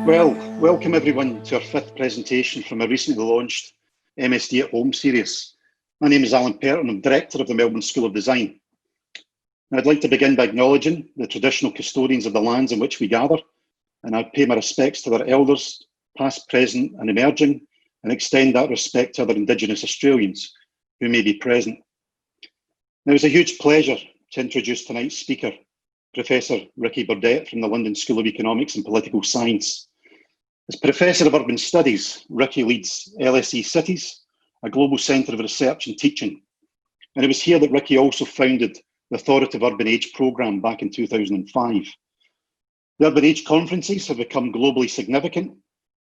Well, welcome everyone to our fifth presentation from our recently launched MSD at Home series. My name is Pert and I'm Director of the Melbourne School of Design. Now, I'd like to begin by acknowledging the traditional custodians of the lands in which we gather, and I pay my respects to their elders, past, present and emerging, and extend that respect to other Indigenous Australians who may be present. Now, it's a huge pleasure to introduce tonight's speaker, Professor Ricky Burdett from the London School of Economics and Political Science. As Professor of Urban Studies, Ricky leads LSE Cities, a global centre of research and teaching. And it was here that Ricky also founded the Authoritative Urban Age programme back in 2005. The Urban Age conferences have become globally significant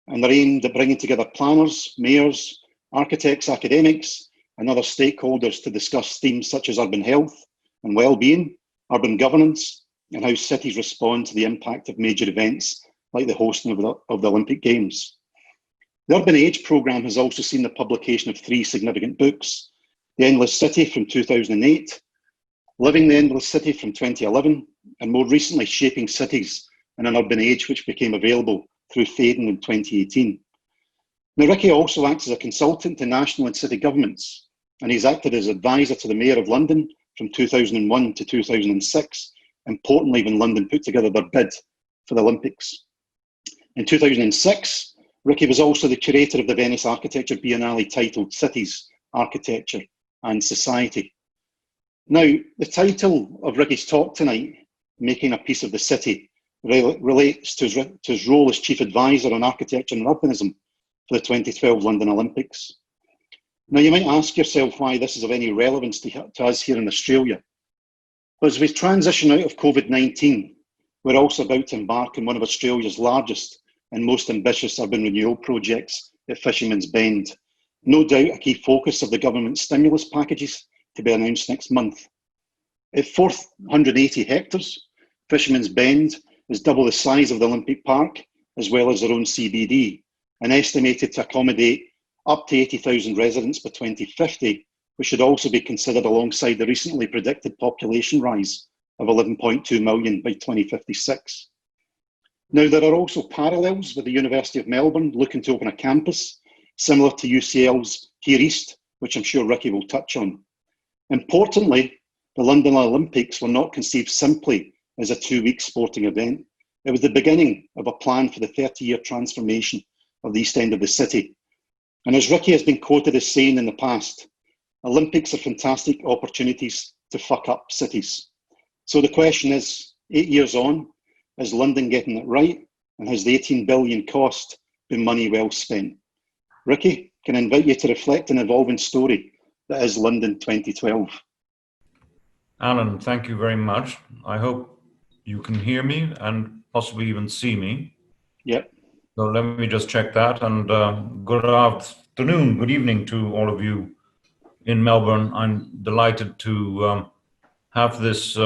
and they're aimed at bringing together planners, mayors, architects, academics, and other stakeholders to discuss themes such as urban health and well-being, urban governance, and how cities respond to the impact of major events like the hosting of the Olympic Games. The Urban Age programme has also seen the publication of three significant books: The Endless City from 2008, Living the Endless City from 2011, and more recently, Shaping Cities in an Urban Age, which became available through Thaden in 2018. Now, Ricky also acts as a consultant to national and city governments, and he's acted as advisor to the Mayor of London from 2001 to 2006, importantly when London put together their bid for the Olympics. In 2006, Ricky was also the curator of the Venice Architecture Biennale titled Cities, Architecture and Society. Now, the title of Ricky's talk tonight, Making a Piece of the City, relates to his role as Chief Advisor on Architecture and Urbanism for the 2012 London Olympics. Now, you might ask yourself why this is of any relevance to us here in Australia. But as we transition out of COVID-19, we're also about to embark on one of Australia's largest and most ambitious urban renewal projects at Fisherman's Bend. No doubt a key focus of the government stimulus packages to be announced next month. At 480 hectares, Fisherman's Bend is double the size of the Olympic Park, as well as their own CBD, and estimated to accommodate up to 80,000 residents by 2050, which should also be considered alongside the recently predicted population rise of 11.2 million by 2056. Now, there are also parallels with the University of Melbourne looking to open a campus similar to UCL's Here East, which I'm sure Ricky will touch on. Importantly, the London Olympics were not conceived simply as a two-week sporting event. It was the beginning of a plan for the 30-year transformation of the East End of the city. And as Ricky has been quoted as saying in the past, Olympics are fantastic opportunities to fuck up cities. So the question is, 8 years on, is London getting it right? And has the 18 billion cost been money well spent? Ricky, can I invite you to reflect on the evolving story that is London 2012? Alan, thank you very much. I hope you can hear me and possibly even see me. Yep. So let me just check that. And good afternoon, good evening to all of you in Melbourne. I'm delighted to have this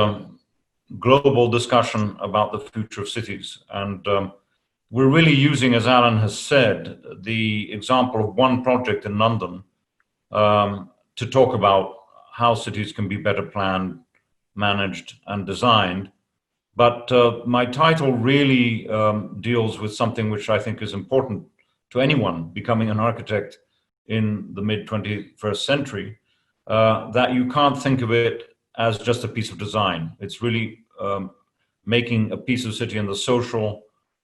global discussion about the future of cities. And we're really using, as Alan has said, the example of one project in London to talk about how cities can be better planned, managed and designed. But my title really deals with something which I think is important to anyone becoming an architect in the mid-21st century, that you can't think of it as just a piece of design. It's really making a piece of city in the social,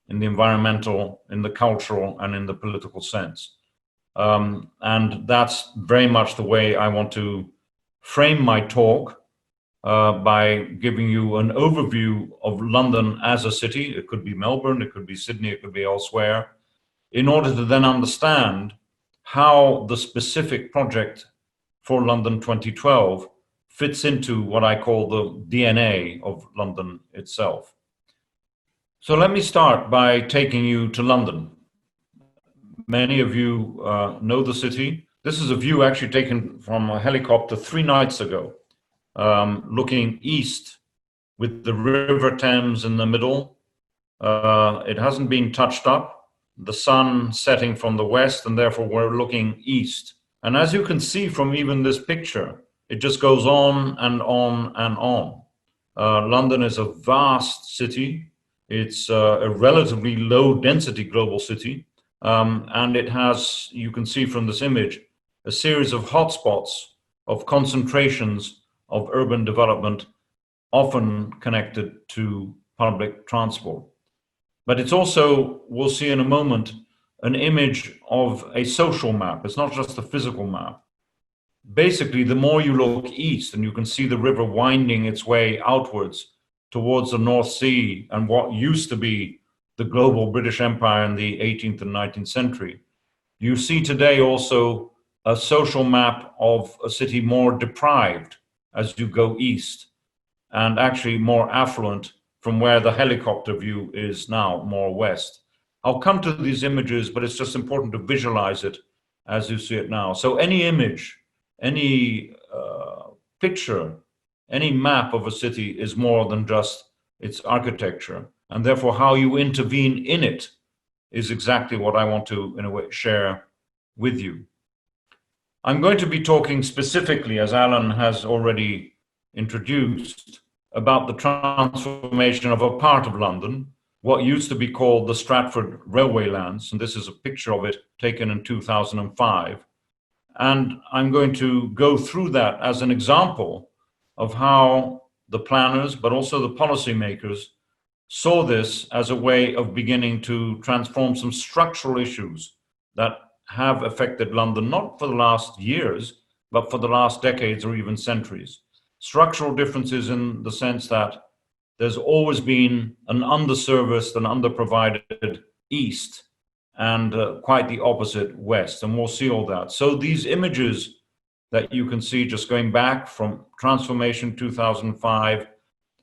in the environmental, in the cultural, and in the political sense. And that's very much the way I want to frame my talk, by giving you an overview of London as a city. It could be Melbourne, it could be Sydney, it could be elsewhere, in order to then understand how the specific project for London 2012 fits into what I call the DNA of London itself. So let me start by taking you to London. Many of you know the city. This is a view actually taken from a helicopter 3 nights ago, looking east with the River Thames in the middle. It hasn't been touched up. The sun setting from the west, and therefore we're looking east. And as you can see from even this picture, it just goes on and on and on. London is a vast city. It's a relatively low density global city. And it has, you can see from this image, a series of hotspots of concentrations of urban development, often connected to public transport. But it's also, we'll see in a moment, an image of a social map. It's not just a physical map. Basically, the more you look east, and you can see the river winding its way outwards towards the North Sea and what used to be the global British Empire in the 18th and 19th century, you see today also a social map of a city more deprived as you go east, and actually more affluent from where the helicopter view is now, more west. I'll come to these images, but it's just important to visualize it as you see it now. So any image, any picture, any map of a city is more than just its architecture, and therefore how you intervene in it is exactly what I want to, in a way, share with you. I'm going to be talking specifically, as Alan has already introduced, about the transformation of a part of London, what used to be called the Stratford Railway Lands, and this is a picture of it taken in 2005. And I'm going to go through that as an example of how the planners, but also the policymakers, saw this as a way of beginning to transform some structural issues that have affected London, not for the last years, but for the last decades or even centuries. Structural differences in the sense that there's always been an underserviced and underprovided East, and quite the opposite West, and we'll see all that. So these images that you can see just going back from Transformation 2005,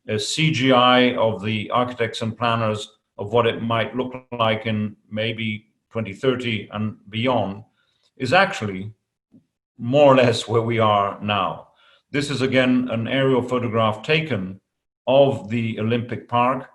a CGI of the architects and planners of what it might look like in maybe 2030 and beyond, is actually more or less where we are now. This is again an aerial photograph taken of the Olympic Park.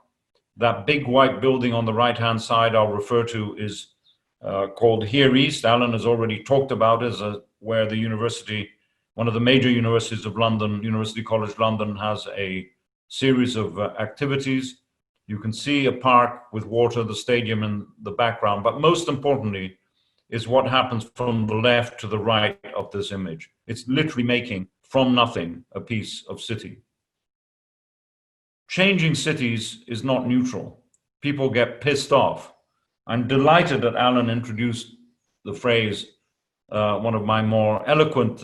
That big white building on the right-hand side I'll refer to is called Here East. Alan has already talked about it, as where the university, one of the major universities of London, University College London, has a series of activities. You can see a park with water, the stadium in the background, but most importantly is what happens from the left to the right of this image. It's literally making from nothing a piece of city. Changing cities is not neutral. People get pissed off. I'm delighted that Alan introduced the phrase, one of my more eloquent,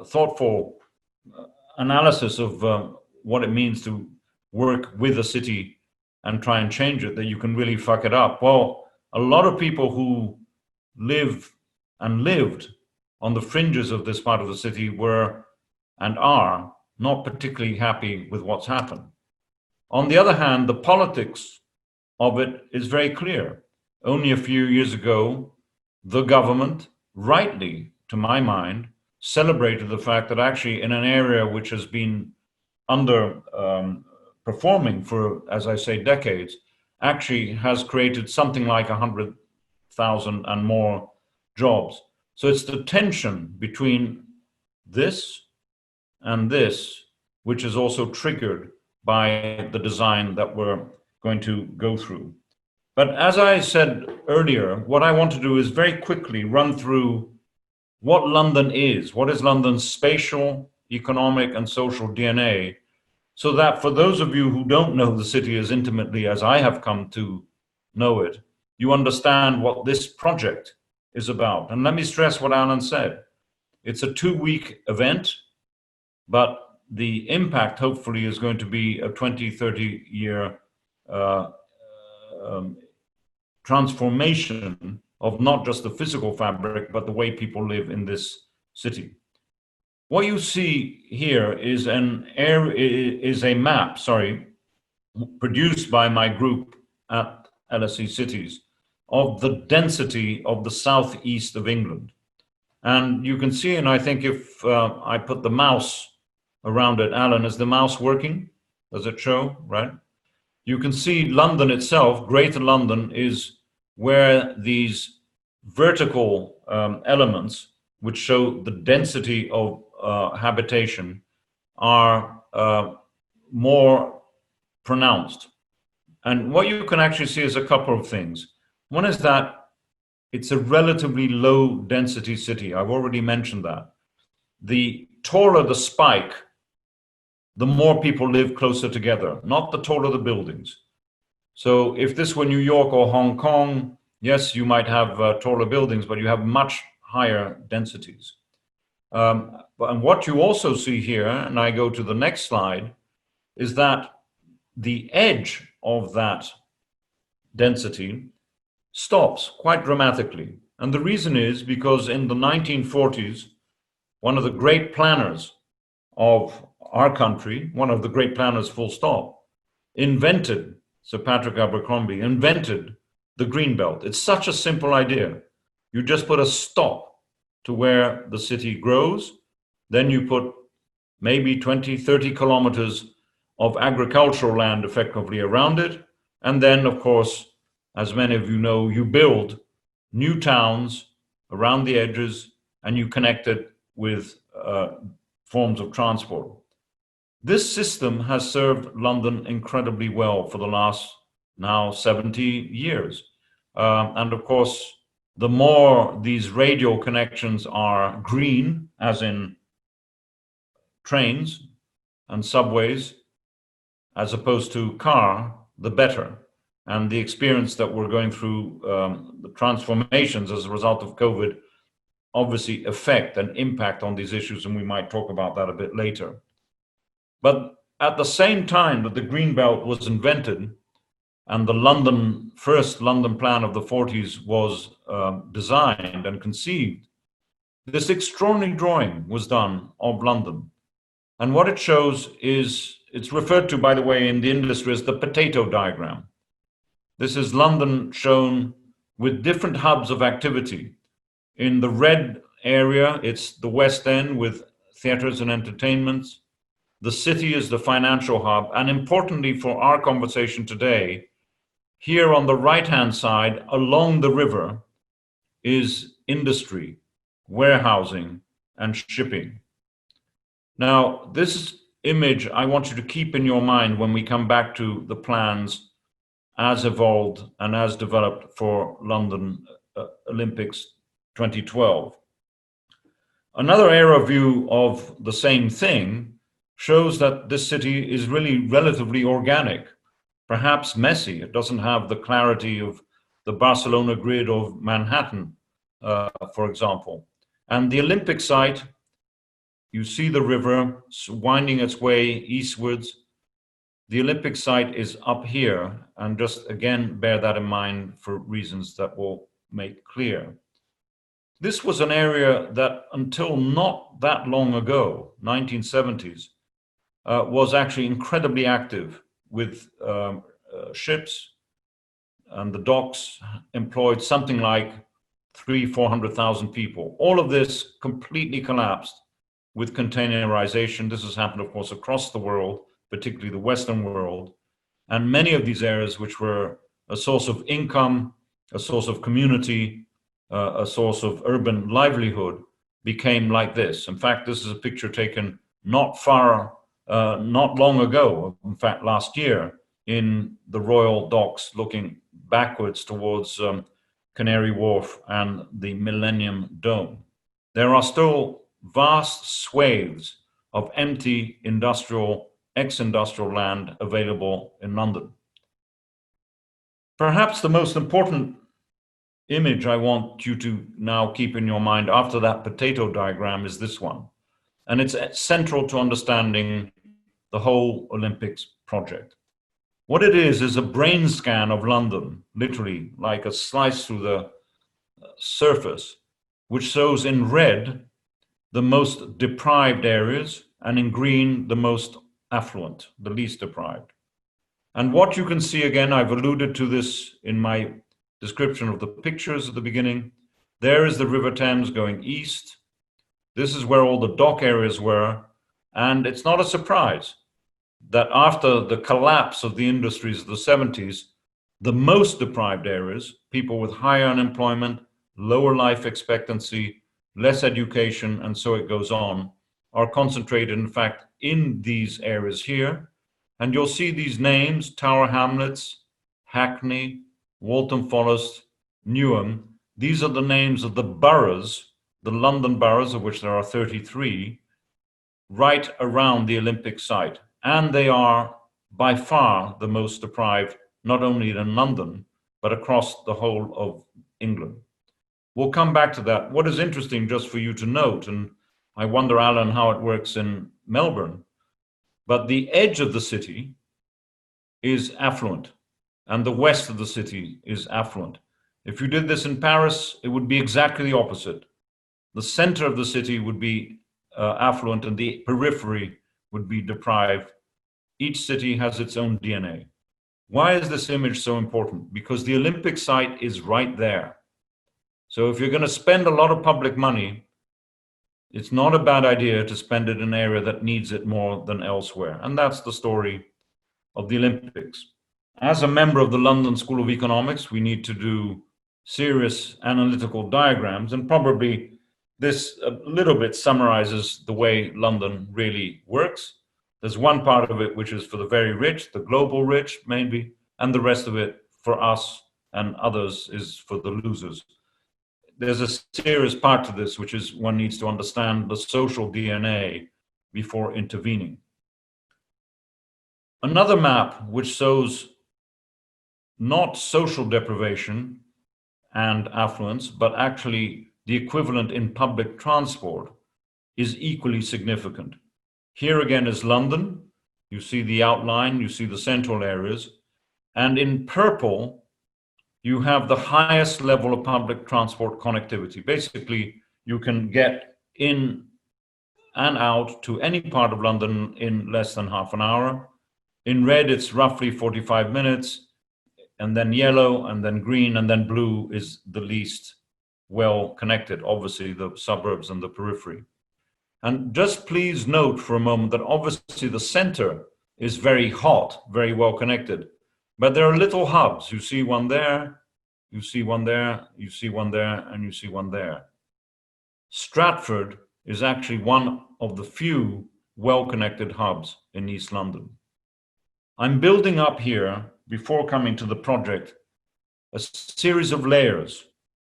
thoughtful analysis of what it means to work with a city and try and change it, that you can really fuck it up. Well, a lot of people who live and lived on the fringes of this part of the city were and are not particularly happy with what's happened. On the other hand, the politics of it is very clear. Only a few years ago, the government, rightly, to my mind, celebrated the fact that actually in an area which has been performing for, as I say, decades, actually has created something like 100,000 and more jobs. So it's the tension between this and this, which is also triggered by the design that we're going to go through. But as I said earlier, what I want to do is very quickly run through what London is, what is London's spatial, economic, and social DNA, so that for those of you who don't know the city as intimately as I have come to know it, you understand what this project is about. And let me stress what Alan said. It's a 2-week event, but the impact hopefully is going to be a 20, 30-year transformation of not just the physical fabric, but the way people live in this city. What you see here is a map, produced by my group at LSE Cities, of the density of the southeast of England. And you can see, and I think if I put the mouse around it, Alan, is the mouse working? Does it show, right? You can see London itself, Greater London, is where these vertical elements, which show the density of habitation, are more pronounced. And what you can actually see is a couple of things. One is that it's a relatively low density city. I've already mentioned that. The taller the spike, the more people live closer together, not the taller the buildings. So if this were New York or Hong Kong, yes, you might have taller buildings, but you have much higher densities. And what you also see here, and I go to the next slide, is that the edge of that density stops quite dramatically. And the reason is because in the 1940s, one of the great planners of our country, one of the great planners full stop, invented, Sir Patrick Abercrombie, invented the Greenbelt. It's such a simple idea. You just put a stop to where the city grows, then you put maybe 20, 30 kilometers of agricultural land effectively around it. And then, of course, as many of you know, you build new towns around the edges and you connect it with forms of transport. This system has served London incredibly well for the last now 70 years. And of course, the more these radial connections are green, as in trains and subways, as opposed to car, the better. And the experience that we're going through, the transformations as a result of COVID, obviously affect and impact on these issues, and we might talk about that a bit later. But at the same time that the Greenbelt was invented and the first London plan of the 40s was designed and conceived, this extraordinary drawing was done of London. And what it shows is, it's referred to, by the way, in the industry as the potato diagram. This is London shown with different hubs of activity. In the red area, it's the West End with theatres and entertainments. The city is the financial hub. And importantly for our conversation today, here on the right-hand side, along the river, is industry, warehousing, and shipping. Now, this image I want you to keep in your mind when we come back to the plans as evolved and as developed for London Olympics 2012. Another aerial view of the same thing shows that this city is really relatively organic, perhaps messy. It doesn't have the clarity of the Barcelona grid of Manhattan, for example. And the Olympic site, you see the river winding its way eastwards. The Olympic site is up here, and just again, bear that in mind for reasons that we'll make clear. This was an area that until not that long ago, 1970s, was actually incredibly active with ships, and the docks employed something like 300,000–400,000 people. All of this completely collapsed with containerization. This has happened, of course, across the world, particularly the Western world. And many of these areas, which were a source of income, a source of community, a source of urban livelihood, became like this. In fact, this is a picture taken not long ago, in fact, last year, in the Royal Docks, looking backwards towards Canary Wharf and the Millennium Dome. There are still vast swathes of empty industrial, ex-industrial land available in London. Perhaps the most important image I want you to now keep in your mind after that potato diagram is this one. And it's central to understanding the whole Olympics project. What it is a brain scan of London, literally like a slice through the surface, which shows in red the most deprived areas and in green the most affluent, the least deprived. And what you can see, again, I've alluded to this in my description of the pictures at the beginning. There is the River Thames going east. This is where all the dock areas were. And it's not a surprise that after the collapse of the industries of the 70s, the most deprived areas, people with higher unemployment, lower life expectancy, less education, and so it goes on, are concentrated, in fact, in these areas here. And you'll see these names: Tower Hamlets, Hackney, Waltham Forest, Newham. These are the names of the boroughs, the London boroughs, of which there are 33, right around the Olympic site. And they are by far the most deprived, not only in London, but across the whole of England. We'll come back to that. What is interesting, just for you to note, and I wonder, Alan, how it works in Melbourne, but the edge of the city is affluent, and the west of the city is affluent. If you did this in Paris, it would be exactly the opposite. The center of the city would be affluent, and the periphery would be deprived. Each city has its own DNA. Why is this image so important? Because the Olympic site is right there. So if you're going to spend a lot of public money, it's not a bad idea to spend it in an area that needs it more than elsewhere. And that's the story of the Olympics. As a member of the London School of Economics, we need to do serious analytical diagrams, and probably this a little bit summarizes the way London really works. There's one part of it which is for the very rich, the global rich maybe, and the rest of it for us and others is for the losers. There's a serious part to this, which is one needs to understand the social DNA before intervening. Another map which shows not social deprivation and affluence, but actually the equivalent in public transport is equally significant. Here again is London. You see the outline, you see the central areas, and in purple, you have the highest level of public transport connectivity. Basically, you can get in and out to any part of London in less than half an hour. In red, it's roughly 45 minutes, and then yellow, and then green, and then blue is the least well connected, obviously the suburbs and the periphery. And just please note for a moment that obviously the center is very hot, very well connected, but there are little hubs. You see one there, you see one there, you see one there, and you see one there. Stratford is actually one of the few well-connected hubs in East London. I'm building up here, before coming to the project, a series of layers,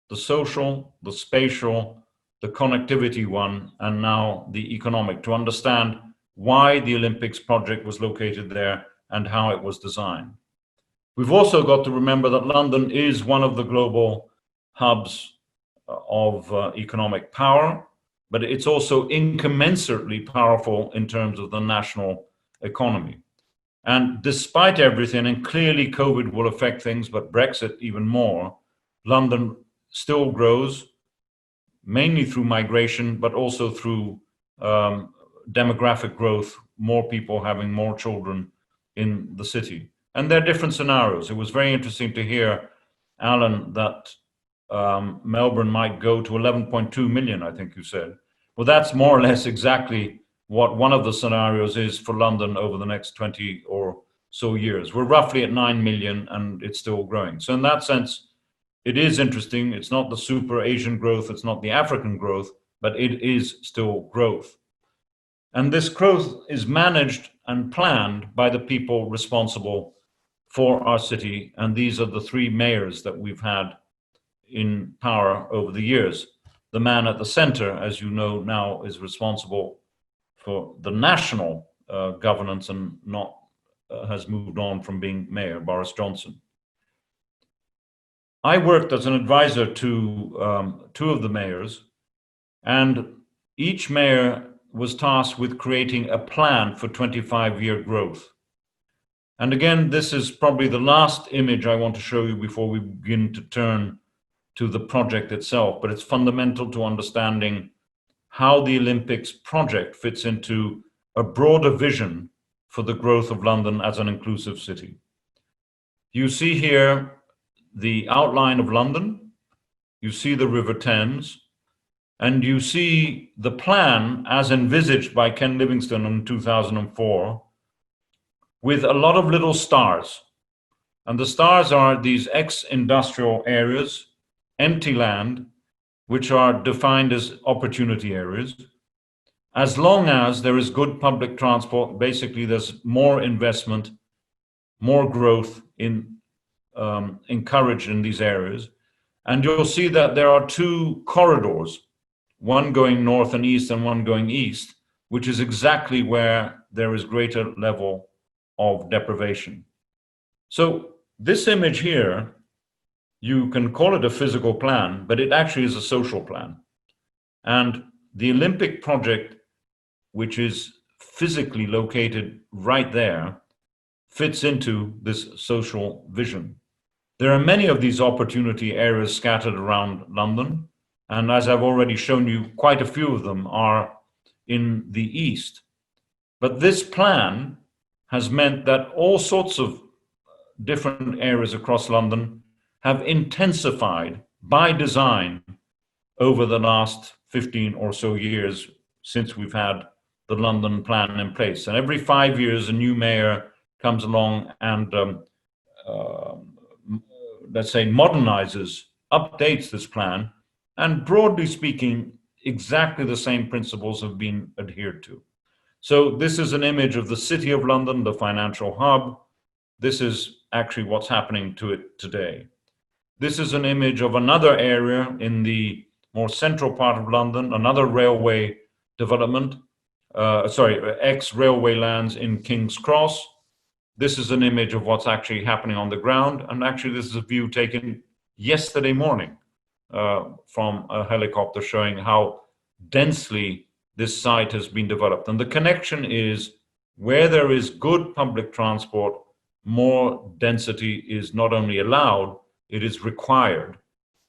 the social, the spatial, the connectivity one, and now the economic, to understand why the Olympics project was located there and how it was designed. We've also got to remember that London is one of the global hubs of economic power, but it's also incommensurately powerful in terms of the national economy. And despite everything, and clearly COVID will affect things, but Brexit even more, London still grows, mainly through migration, but also through demographic growth, more people having more children in the city. And there are different scenarios. It was very interesting to hear, Alan, that Melbourne might go to 11.2 million, I think you said. Well, that's more or less exactly what one of the scenarios is for London over the next 20 or so years. We're roughly at 9 million and it's still growing. So in that sense, it is interesting. It's not the super Asian growth, it's not the African growth, but it is still growth. And this growth is managed and planned by the people responsible for our city. And these are the three mayors that we've had in power over the years. The man at the center, as you know now, is responsible for the national governance and not has moved on from being mayor, Boris Johnson. I worked as an advisor to two of the mayors, and each mayor was tasked with creating a plan for 25-year growth. And again, this is probably the last image I want to show you before we begin to turn to the project itself, but it's fundamental to understanding how the Olympics project fits into a broader vision for the growth of London as an inclusive city. You see here the outline of London, you see the River Thames, and you see the plan as envisaged by Ken Livingstone in 2004 with a lot of little stars. And the stars are these ex-industrial areas, empty land, which are defined as opportunity areas. As long as there is good public transport, basically there's more investment, more growth in encouraged in these areas. And you'll see that there are two corridors, one going north and east and one going east, which is exactly where there is greater level of deprivation. So this image here, you can call it a physical plan, but it actually is a social plan. And the Olympic project, which is physically located right there, fits into this social vision. There are many of these opportunity areas scattered around London, and as I've already shown you, quite a few of them are in the east. But this plan has meant that all sorts of different areas across London have intensified by design over the last 15 or so years since we've had the London plan in place. And every 5 years, a new mayor comes along and, let's say, modernizes, updates this plan, and broadly speaking, exactly the same principles have been adhered to. So this is an image of the City of London, the financial hub. This is actually what's happening to it today. This is an image of another area in the more central part of London, another railway development, ex-railway lands in King's Cross. This is an image of what's actually happening on the ground. And actually, this is a view taken yesterday morning from a helicopter showing how densely this site has been developed. And the connection is where there is good public transport, more density is not only allowed, it is required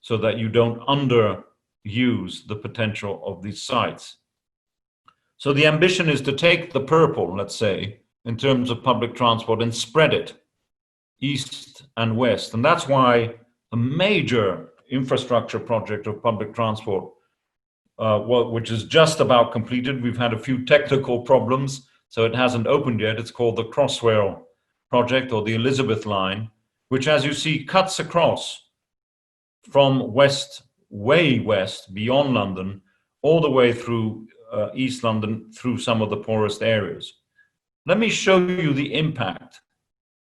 so that you don't underuse the potential of these sites. So the ambition is to take the purple, let's say, in terms of public transport and spread it east and west. And that's why a major infrastructure project of public transport, which is just about completed. We've had a few technical problems, so it hasn't opened yet. It's called the Crossrail project, or the Elizabeth line, which, as you see, cuts across from west, way west, beyond London, all the way through East London, through some of the poorest areas. Let me show you the impact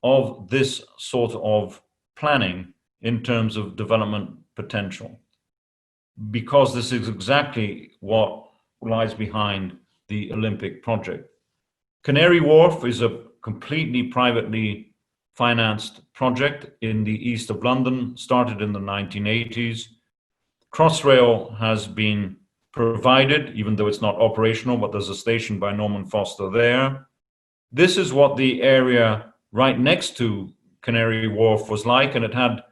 of this sort of planning in terms of development potential, because this is exactly what lies behind the Olympic project. Canary Wharf is a completely privately financed project in the east of London, started in the 1980s. Crossrail has been provided, even though it's not operational, but there's a station by Norman Foster there. This is what the area right next to Canary Wharf was like, and it had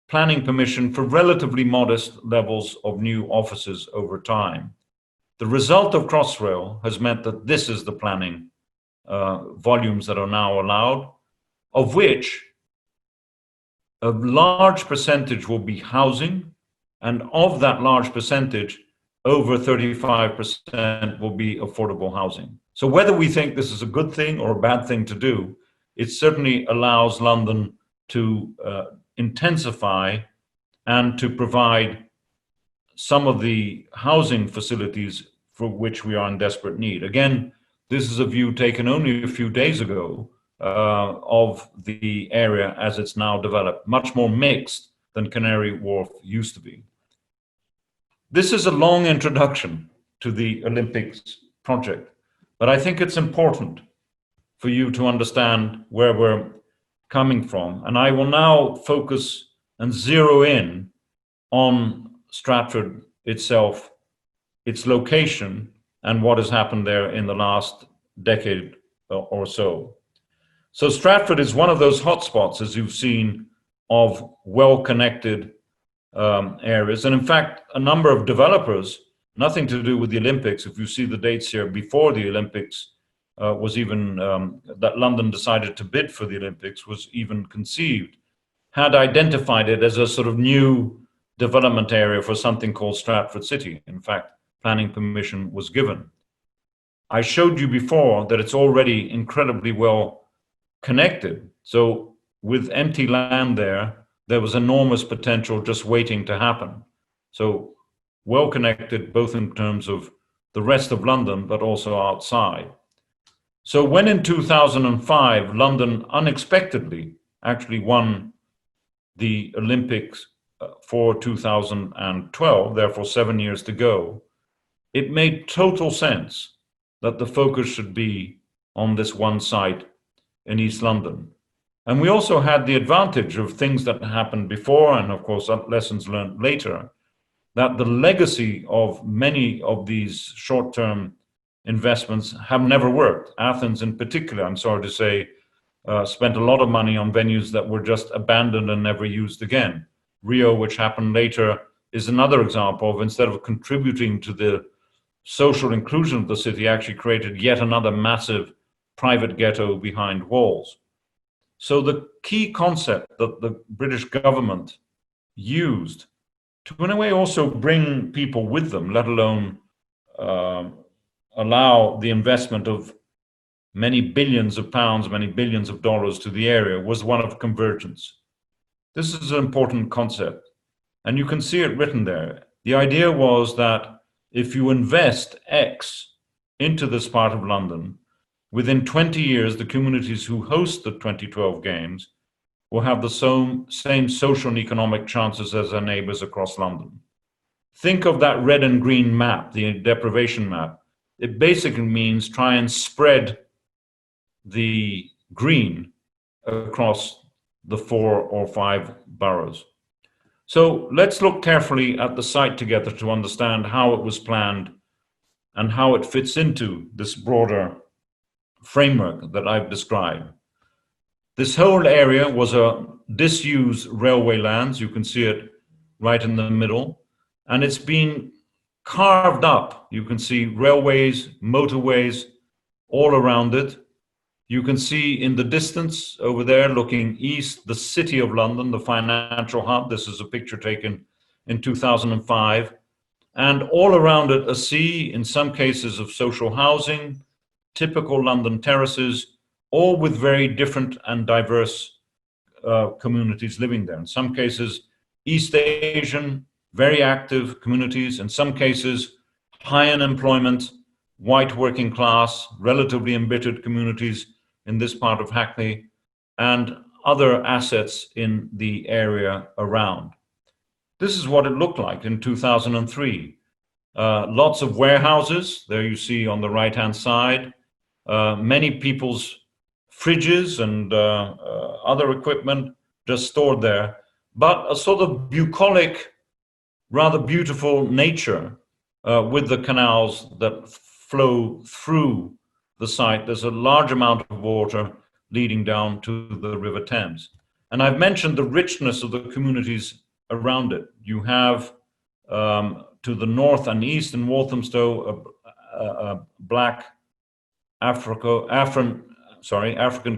planning permission for relatively modest levels of new offices over time. The result of Crossrail has meant that this is the planning volumes that are now allowed, of which a large percentage will be housing, and of that large percentage, over 35% will be affordable housing. So whether we think this is a good thing or a bad thing to do, it certainly allows London to intensify and to provide some of the housing facilities for which we are in desperate need. Again, this is a view taken only a few days ago of the area as it's now developed, much more mixed than Canary Wharf used to be. This is a long introduction to the Olympics project, but I think it's important for you to understand where we're coming from. And I will now focus and zero in on Stratford itself, its location, and what has happened there in the last decade or so. So Stratford is one of those hotspots, as you've seen, of well-connected areas. And in fact, a number of developers, nothing to do with the Olympics, if you see the dates here, before the Olympics was even, that London decided to bid for the Olympics was even conceived, had identified it as a sort of new development area for something called Stratford City. In fact, planning permission was given. I showed you before that it's already incredibly well connected. So with empty land there was enormous potential just waiting to happen. So well connected, both in terms of the rest of London, but also outside. So when in 2005, London unexpectedly actually won the Olympics for 2012, therefore 7 years to go, it made total sense that the focus should be on this one site in East London. And we also had the advantage of things that happened before, and of course lessons learned later, that the legacy of many of these short-term investments have never worked. Athens in particular, I'm sorry to say, spent a lot of money on venues that were just abandoned and never used again. Rio, which happened later, is another example of, instead of contributing to the social inclusion of the city, actually created yet another massive private ghetto behind walls. So the key concept that the British government used to, in a way, also bring people with them, let alone allow the investment of many billions of pounds, many billions of dollars to the area, was one of convergence. This is an important concept, and you can see it written there. The idea was that if you invest X into this part of London, within 20 years, the communities who host the 2012 Games will have the same social and economic chances as their neighbors across London. Think of that red and green map, the deprivation map. It basically means try and spread the green across the 4 or 5 boroughs. So let's look carefully at the site together to understand how it was planned and how it fits into this broader framework that I've described. This whole area was a disused railway lands. You can see it right in the middle, and it's been carved up. You can see railways, motorways all around it. You can see in the distance over there, looking east, the City of London, the financial hub. This is a picture taken in 2005. And all around it, a sea, in some cases, of social housing, typical London terraces, all with very different and diverse communities living there. In some cases, East Asian, very active communities. In some cases, high unemployment, white working class, relatively embittered communities in this part of Hackney, and other assets in the area around. This is what it looked like in 2003. Lots of warehouses, there you see on the right-hand side, many people's fridges and other equipment just stored there, but a sort of bucolic, rather beautiful nature with the canals that flow through the site. There's a large amount of water leading down to the River Thames. And I've mentioned the richness of the communities around it. You have to the north and east in Walthamstow a black African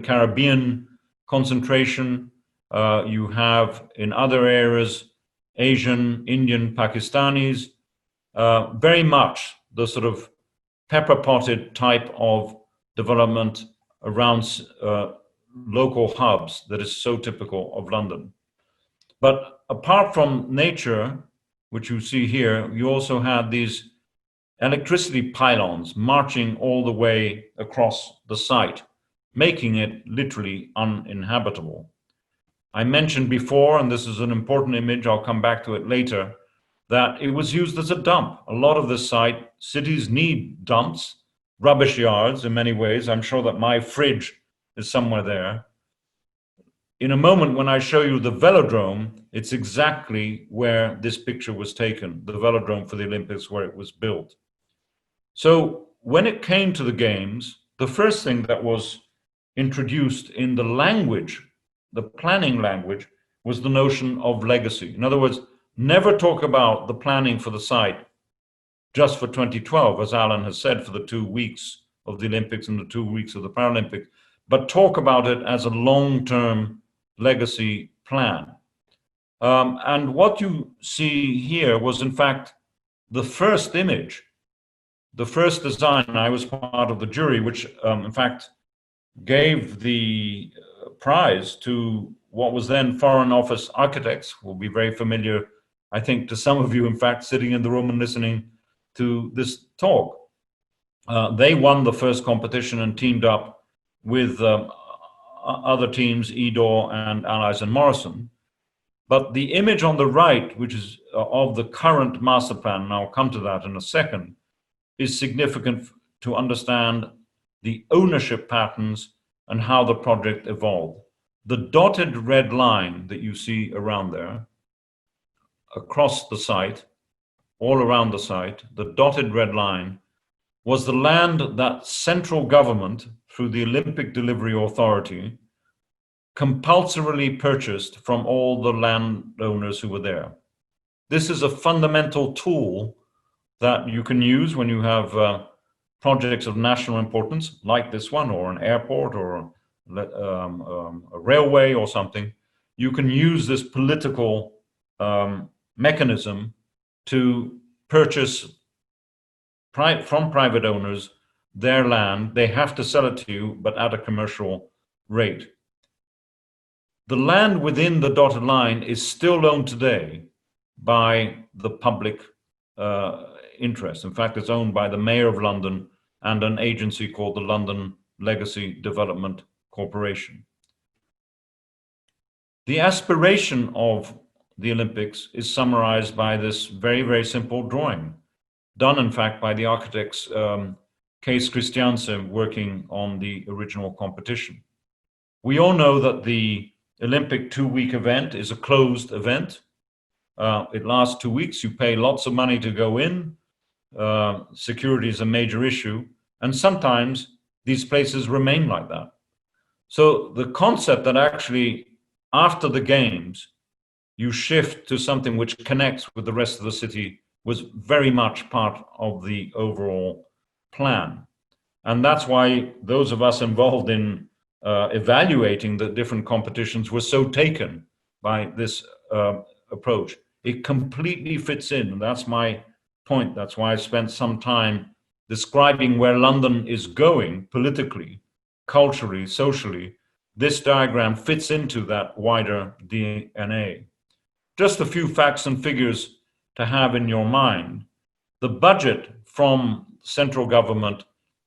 Caribbean concentration. You have in other areas Asian, Indian, Pakistanis, very much the sort of pepper-potted type of development around local hubs that is so typical of London. But apart from nature, which you see here, you also had these electricity pylons marching all the way across the site, making it literally uninhabitable. I mentioned before, and this is an important image, I'll come back to it later, that it was used as a dump. A lot of this site, cities need dumps, rubbish yards in many ways. I'm sure that my fridge is somewhere there. In a moment, when I show you the velodrome, it's exactly where this picture was taken, the velodrome for the Olympics, where it was built. So when it came to the Games, the first thing that was introduced in the language, the planning language, was the notion of legacy. In other words, never talk about the planning for the site just for 2012, as Alan has said, for the 2 weeks of the Olympics and the 2 weeks of the Paralympics, but talk about it as a long-term legacy plan. And what you see here was, in fact, the first image, the first design. I was part of the jury, which, in fact, gave the prize to what was then Foreign Office architects, will be very familiar, I think, to some of you, in fact, sitting in the room and listening to this talk. They won the first competition and teamed up with other teams, Edor and Allies and Morrison. But the image on the right, which is of the current master plan, and I'll come to that in a second, is significant to understand the ownership patterns and how the project evolved. The dotted red line that you see around there, across the site, all around the site, the dotted red line was the land that central government, through the Olympic Delivery Authority, compulsorily purchased from all the landowners who were there. This is a fundamental tool that you can use when you have projects of national importance, like this one, or an airport, or a railway, or something. You can use this political mechanism to purchase from private owners their land. They have to sell it to you, but at a commercial rate. The land within the dotted line is still owned today by the public interest. In fact, it's owned by the Mayor of London and an agency called the London Legacy Development Corporation. The aspiration of the Olympics is summarized by this very, very simple drawing, done in fact by the architects Kees Christiansen, working on the original competition. We all know that the Olympic 2-week event is a closed event. It lasts 2 weeks. You pay lots of money to go in. Security is a major issue. And sometimes these places remain like that. So the concept that actually after the games, you shift to something which connects with the rest of the city was very much part of the overall plan. And that's why those of us involved in evaluating the different competitions were so taken by this approach. It completely fits in, and that's my point. That's why I spent some time describing where London is going politically, culturally, socially. This diagram fits into that wider DNA. Just a few facts and figures to have in your mind. The budget from central government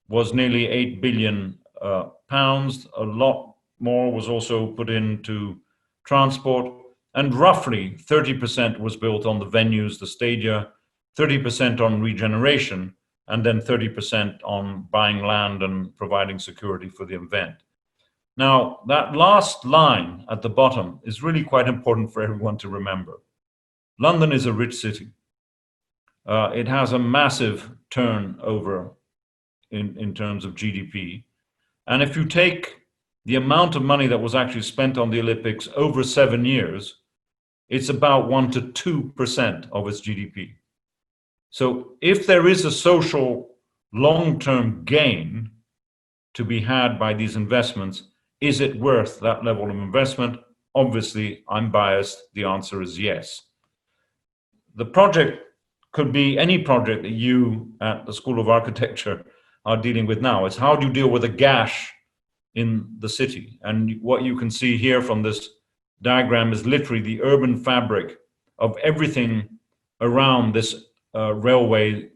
was nearly £8 billion. A lot more was also put into transport, and roughly 30% was built on the venues, the stadia, 30% on regeneration, and then 30% on buying land and providing security for the event. Now, that last line at the bottom is really quite important for everyone to remember. London is a rich city. It has a massive turnover in terms of GDP. And if you take the amount of money that was actually spent on the Olympics over 7 years, it's about 1 to 2% of its GDP. So if there is a social long-term gain to be had by these investments, is it worth that level of investment? Obviously, I'm biased. The answer is yes. The project could be any project that you at the School of Architecture are dealing with now. It's how do you deal with a gash in the city? And what you can see here from this diagram is literally the urban fabric of everything around this railway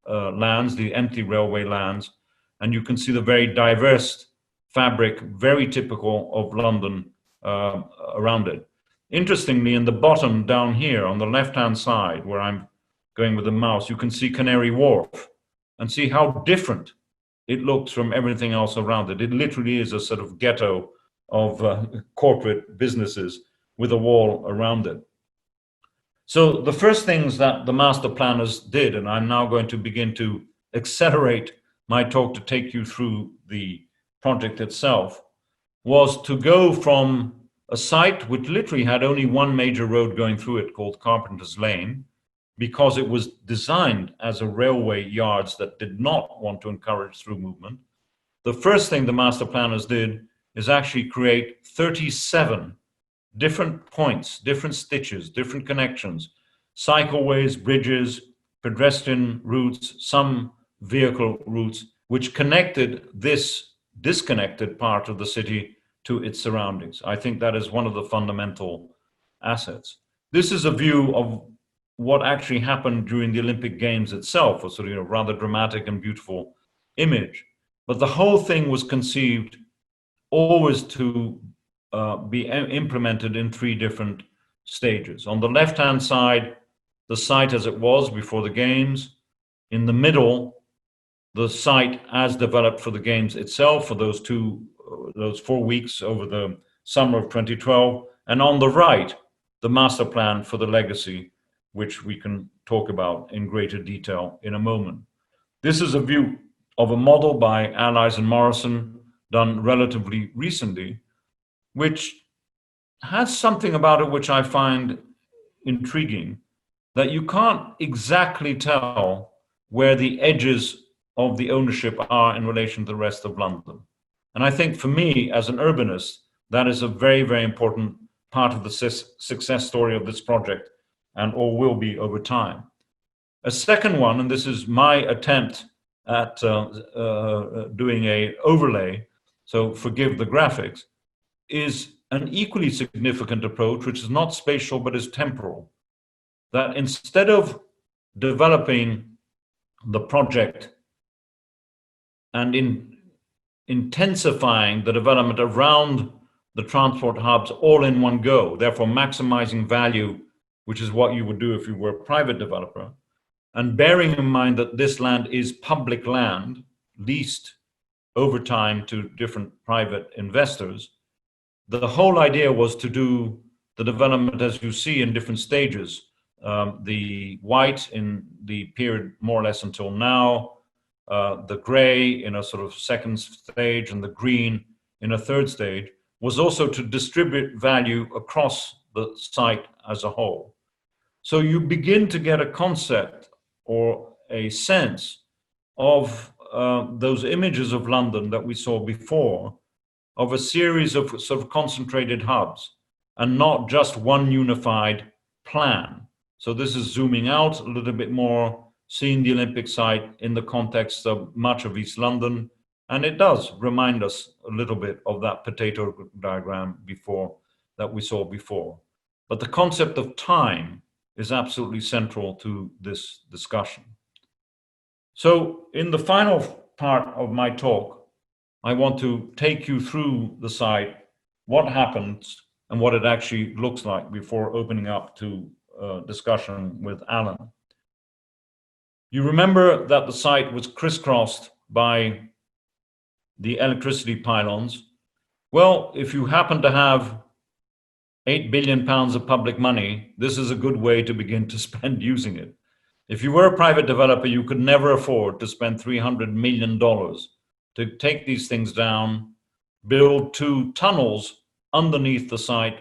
lands, the empty railway lands. And you can see the very diverse fabric, very typical of London around it. Interestingly, in the bottom down here on the left-hand side, where I'm going with the mouse, you can see Canary Wharf and see how different it looks from everything else around it. It literally is a sort of ghetto of corporate businesses with a wall around it. So the first things that the master planners did, and I'm now going to begin to accelerate my talk to take you through the project itself, was to go from a site which literally had only one major road going through it called Carpenter's Lane, because it was designed as a railway yards that did not want to encourage through movement. The first thing the master planners did is actually create 37 different points, different stitches, different connections, cycleways, bridges, pedestrian routes, some vehicle routes, which connected this disconnected part of the city to its surroundings. I think that is one of the fundamental assets. This is a view of what actually happened during the Olympic Games itself, a sort of rather dramatic and beautiful image. But the whole thing was conceived always to be implemented in 3 different stages. On the left-hand side, the site as it was before the Games. In the middle, the site as developed for the Games itself for those 4 weeks over the summer of 2012. And on the right, the master plan for the legacy, which we can talk about in greater detail in a moment. This is a view of a model by Allies and Morrison done relatively recently, which has something about it which I find intriguing, that you can't exactly tell where the edges of the ownership are in relation to the rest of London. And I think for me, as an urbanist, that is a very, very important part of the success story of this project, and or will be over time. A second one, and this is my attempt at doing a overlay, so forgive the graphics, is an equally significant approach, which is not spatial, but is temporal. That instead of developing the project and intensifying the development around the transport hubs all in one go, therefore maximizing value, which is what you would do if you were a private developer, and bearing in mind that this land is public land, leased over time to different private investors, the whole idea was to do the development as you see in different stages. The white in the period more or less until now, the gray in a sort of second stage, and the green in a third stage, was also to distribute value across the site as a whole. So you begin to get a concept or a sense of those images of London that we saw before, of a series of sort of concentrated hubs and not just one unified plan. So this is zooming out a little bit more, seeing the Olympic site in the context of much of East London. And it does remind us a little bit of that potato diagram before that we saw before. But the concept of time is absolutely central to this discussion. So in the final part of my talk, I want to take you through the site, what happens and what it actually looks like before opening up to discussion with Alan. You remember that the site was crisscrossed by the electricity pylons. Well, if you happen to have £8 billion of public money, this is a good way to begin to spend using it. If you were a private developer, you could never afford to spend $300 million to take these things down, build 2 tunnels underneath the site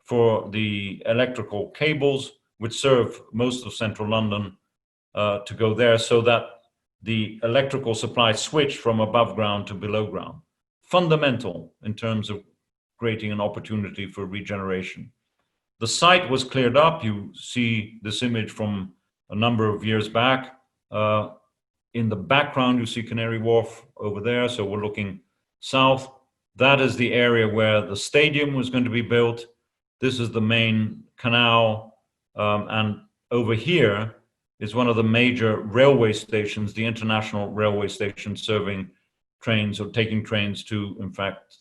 for the electrical cables, which serve most of central London, to go there so that the electrical supply switched from above ground to below ground. Fundamental in terms of creating an opportunity for regeneration. The site was cleared up. You see this image from a number of years back. In the background, you see Canary Wharf over there. So we're looking south. That is the area where the stadium was going to be built. This is the main canal. And over here is one of the major railway stations, the international railway station serving trains or taking trains to, in fact,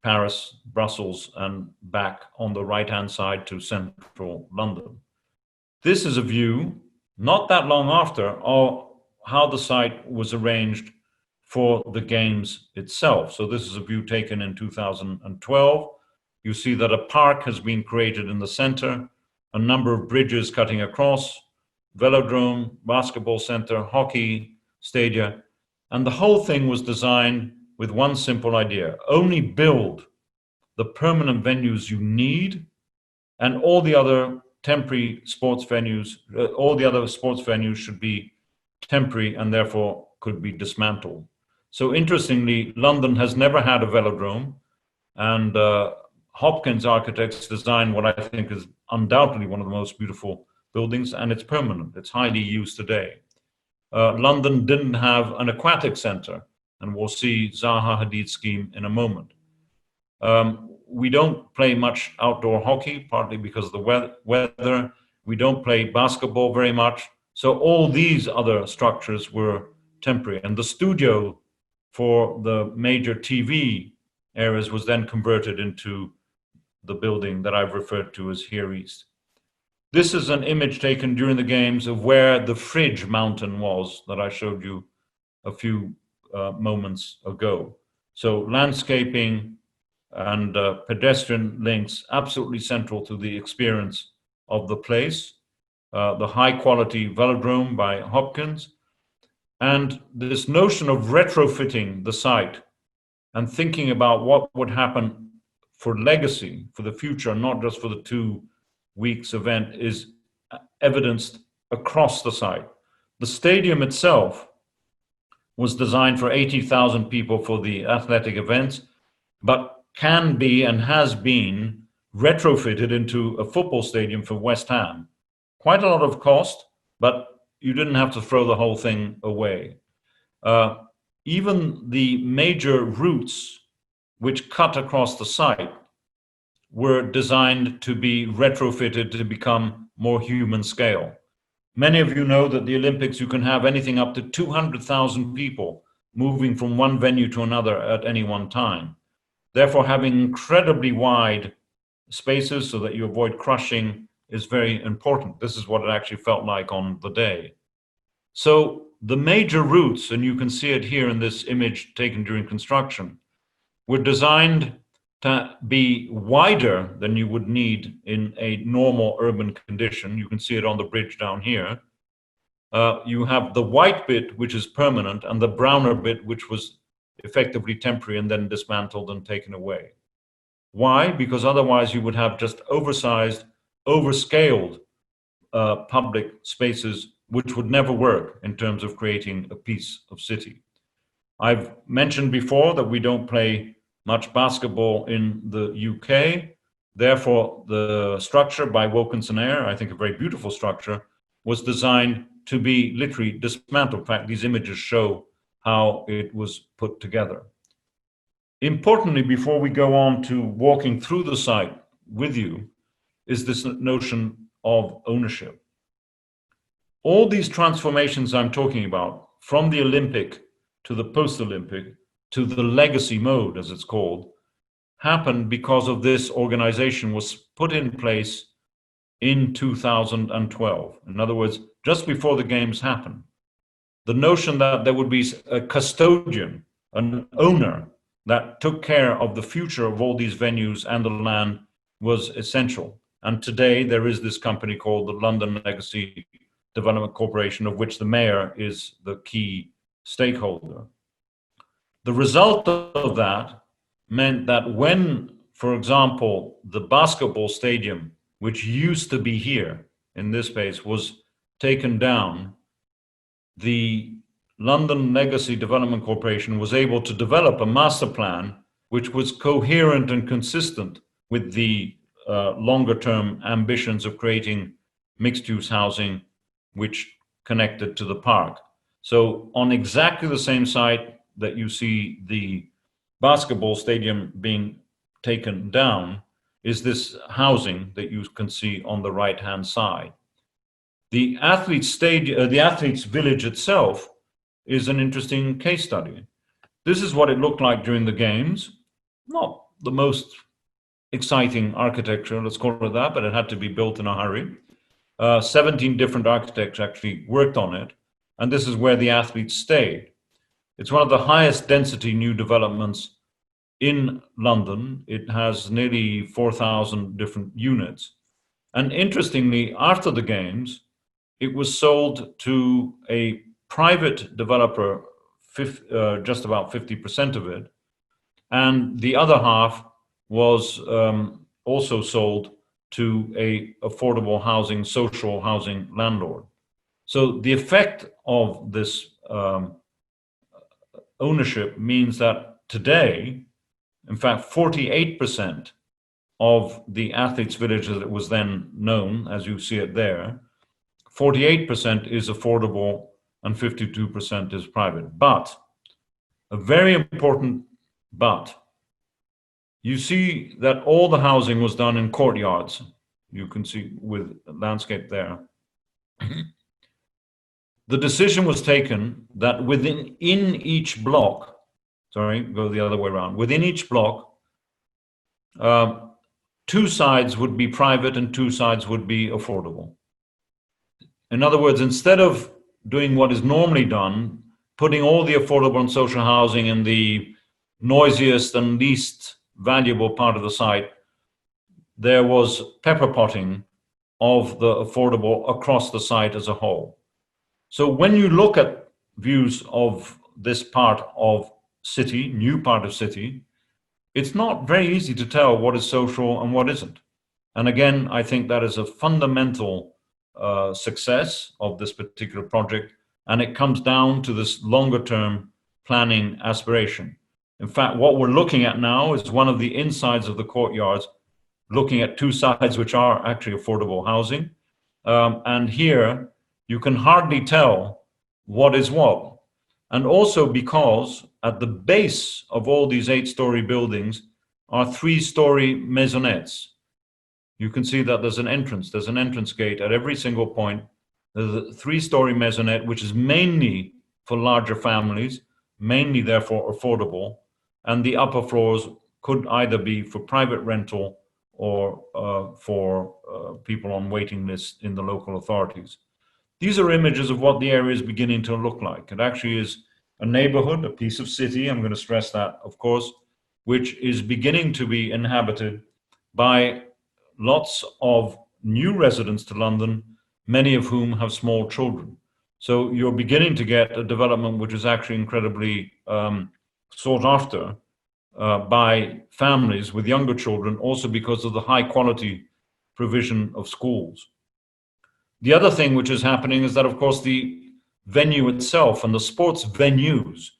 Paris, Brussels, and back on the right-hand side to central London. This is a view, not that long after, of how the site was arranged for the Games itself. So this is a view taken in 2012. You see that a park has been created in the center, a number of bridges cutting across, velodrome, basketball center, hockey stadia, and the whole thing was designed with one simple idea: only build the permanent venues you need, and all the other temporary sports venues, all the other sports venues should be temporary and therefore could be dismantled. So interestingly, London has never had a velodrome, and Hopkins Architects designed what I think is undoubtedly one of the most beautiful buildings, and it's permanent. It's highly used today. London didn't have an aquatic center, and we'll see ZAHA HADID scheme in a moment. We don't play much outdoor hockey, partly because of the weather. We don't play basketball very much. So all these other structures were temporary. And the studio for the major TV areas was then converted into the building that I've referred to as here east. This is an image taken during the games of where the fridge mountain was that I showed you a few moments ago. So landscaping and pedestrian links absolutely central to the experience of the place. The high quality velodrome by Hopkins, and this notion of retrofitting the site and thinking about what would happen for legacy, for the future, not just for the 2 weeks event, is evidenced across the site. The stadium itself was designed for 80,000 people for the athletic events, but can be and has been retrofitted into a football stadium for West Ham. Quite a lot of cost, but you didn't have to throw the whole thing away. Even the major routes which cut across the site were designed to be retrofitted to become more human scale. Many of you know that the Olympics, you can have anything up to 200,000 people moving from one venue to another at any one time. Therefore, having incredibly wide spaces so that you avoid crushing is very important. This is what it actually felt like on the day. So the major routes, and you can see it here in this image taken during construction, were designed to be wider than you would need in a normal urban condition. You can see it on the bridge down here. You have the white bit, which is permanent, and the browner bit, which was effectively temporary and then dismantled and taken away. Why? Because otherwise you would have just oversized, overscaled public spaces, which would never work in terms of creating a piece of city. I've mentioned before that we don't play much basketball in the UK. Therefore, the structure by Wilkinson Eyre, I think a very beautiful structure, was designed to be literally dismantled. In fact, these images show how it was put together. Importantly, before we go on to walking through the site with you, is this notion of ownership. All these transformations I'm talking about, from the Olympic to the post-Olympic to the legacy mode, as it's called, happened because of this organization was put in place in 2012. In other words, just before the games happened. The notion that there would be a custodian, an owner that took care of the future of all these venues and the land was essential. And today there is this company called the London Legacy Development Corporation, of which the mayor is the key stakeholder. The result of that meant that when, for example, the basketball stadium, which used to be here in this space, was taken down, the London Legacy Development Corporation was able to develop a master plan which was coherent and consistent with the longer-term ambitions of creating mixed-use housing which connected to the park. So on exactly the same site that you see the basketball stadium being taken down is this housing that you can see on the right-hand side. The athletes' village itself is an interesting case study. This is what it looked like during the games. Not the most exciting architecture, let's call it that, but it had to be built in a hurry. 17 different architects actually worked on it, and this is where the athletes stayed. It's one of the highest density new developments in London. It has nearly 4,000 different units. And interestingly, after the games, it was sold to a private developer, just about 50% of it, and the other half was also sold to a affordable housing, social housing landlord. So the effect of this ownership means that today, in fact, 48% of the athletes' village as it was then known, as you see it there, 48% is affordable and 52% is private. But, a very important but, you see that all the housing was done in courtyards. You can see with landscape there. The decision was taken that in each block, sorry, go the other way around, within each block, 2 two sides would be private and two sides would be affordable. In other words, instead of doing what is normally done, putting all the affordable and social housing in the noisiest and least valuable part of the site, there was pepper potting of the affordable across the site as a whole. So when you look at views of this part of city, new part of city, it's not very easy to tell what is social and what isn't. And again, I think that is a fundamental success of this particular project, and it comes down to this longer term planning aspiration. In fact, what we're looking at now is one of the insides of the courtyards, looking at two sides which are actually affordable housing. And here you can hardly tell what is what. And also because at the base of all these 8-story buildings are 3-story maisonettes. You can see that there's an entrance gate at every single point. There's a 3-story maisonette, which is mainly for larger families, mainly therefore affordable. And the upper floors could either be for private rental or for people on waiting lists in the local authorities. These are images of what the area is beginning to look like. It actually is a neighborhood, a piece of city, I'm going to stress that, of course, which is beginning to be inhabited by lots of new residents to London, many of whom have small children. So you're beginning to get a development which is actually incredibly sought after by families with younger children, also because of the high quality provision of schools. The other thing which is happening is that, of course, the venue itself and the sports venues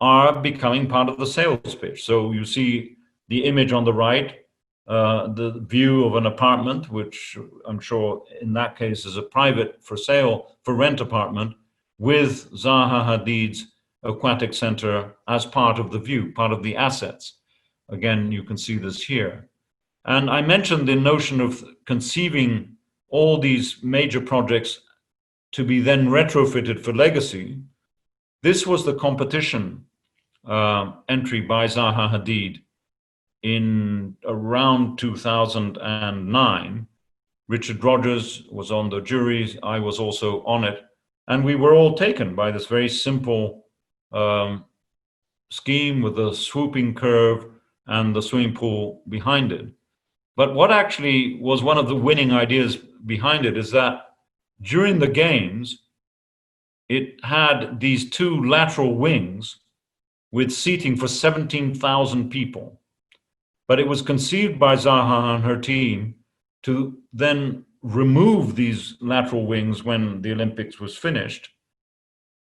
are becoming part of the sales pitch. So you see the image on the right, the view of an apartment, which I'm sure in that case is a private for sale, for rent apartment, with ZAHA Hadid's aquatic center as part of the view, part of the assets. Again, you can see this here. And I mentioned the notion of conceiving all these major projects to be then retrofitted for legacy. This was the competition entry by ZAHA Hadid in around 2009. Richard Rogers was on the jury, I was also on it, and we were all taken by this very simple scheme with a swooping curve and the swimming pool behind it. But what actually was one of the winning ideas behind it is that during the games, it had these two lateral wings with seating for 17,000 people. But it was conceived by ZAHA and her team to then remove these lateral wings when the Olympics was finished,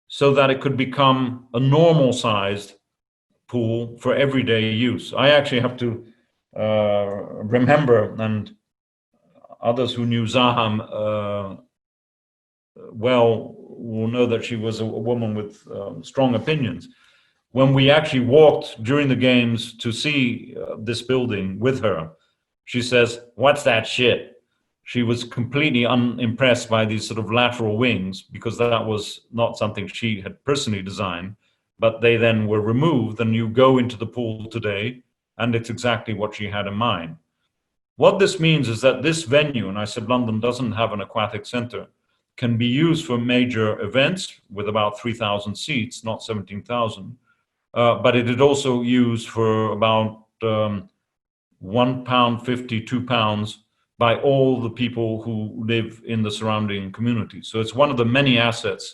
so that it could become a normal sized pool for everyday use. I actually have to remember, and others who knew ZAHA well will know that she was a woman with strong opinions. When we actually walked during the games to see this building with her, she says, "What's that shit?" She was completely unimpressed by these sort of lateral wings, because that was not something she had personally designed, but they then were removed, and you go into the pool today, and it's exactly what she had in mind. What this means is that this venue, and I said London doesn't have an aquatic center, can be used for major events with about 3,000 seats, not 17,000, but it is also used for about £1.50, £2 by all the people who live in the surrounding community. So it's one of the many assets,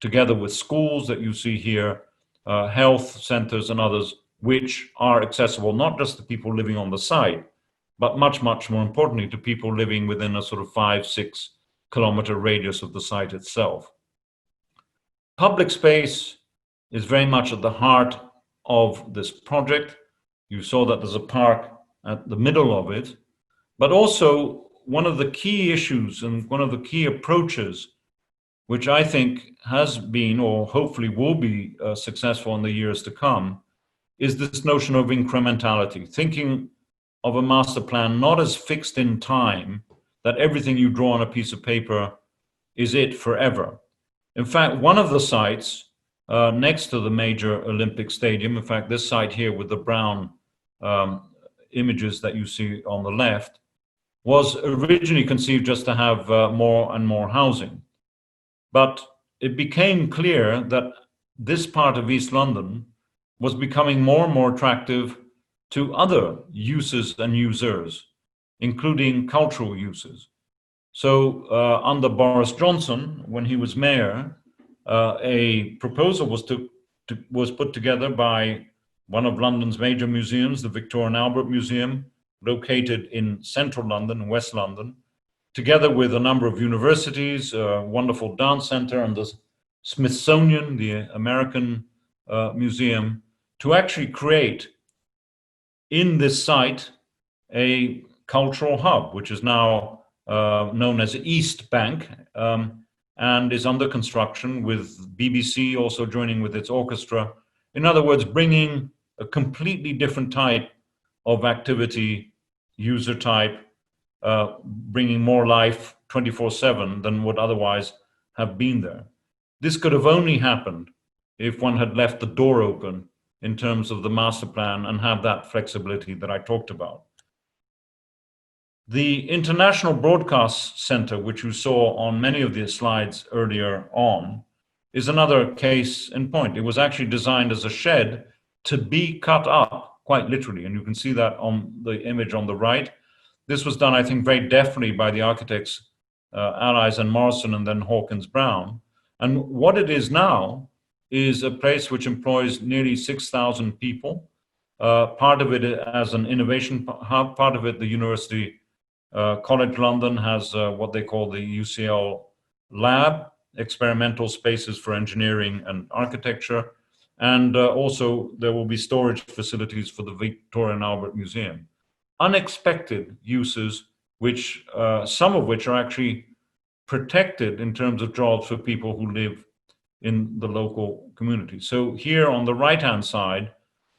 together with schools that you see here, health centers and others, which are accessible not just to people living on the site, but much, much more importantly to people living within a sort of 5-6 kilometer radius of the site itself. Public space is very much at the heart of this project. You saw that there's a park at the middle of it, but also one of the key issues and one of the key approaches, which I think has been, or hopefully will be successful in the years to come, is this notion of incrementality, thinking of a master plan not as fixed in time, that everything you draw on a piece of paper is it forever. In fact, one of the sites next to the major Olympic stadium, in fact, this site here with the brown images that you see on the left, was originally conceived just to have more and more housing. But it became clear that this part of East London was becoming more and more attractive to other uses and users, including cultural uses. So under Boris Johnson, when he was mayor, a proposal was put together by one of London's major museums, the Victoria and Albert Museum, located in central London, West London, together with a number of universities, a wonderful dance center, and the Smithsonian, the American museum, to actually create in this site a cultural hub, which is now known as East Bank, and is under construction, with BBC also joining with its orchestra. In other words, bringing a completely different type of activity, user type, bringing more life 24/7 than would otherwise have been there. This could have only happened if one had left the door open in terms of the master plan and have that flexibility that I talked about. The International Broadcast Center, which you saw on many of the slides earlier on, is another case in point. It was actually designed as a shed to be cut up, quite literally, and you can see that on the image on the right. This was done, I think, very deftly by the architects Allies and Morrison and then Hawkins Brown. And what it is now is a place which employs nearly 6,000 people. Part of it as an innovation hub, part of it the University College London has what they call the UCL Lab, experimental spaces for engineering and architecture. And also there will be storage facilities for the Victoria and Albert Museum. Unexpected uses, which some of which are actually protected in terms of jobs for people who live in the local community. So here on the right-hand side,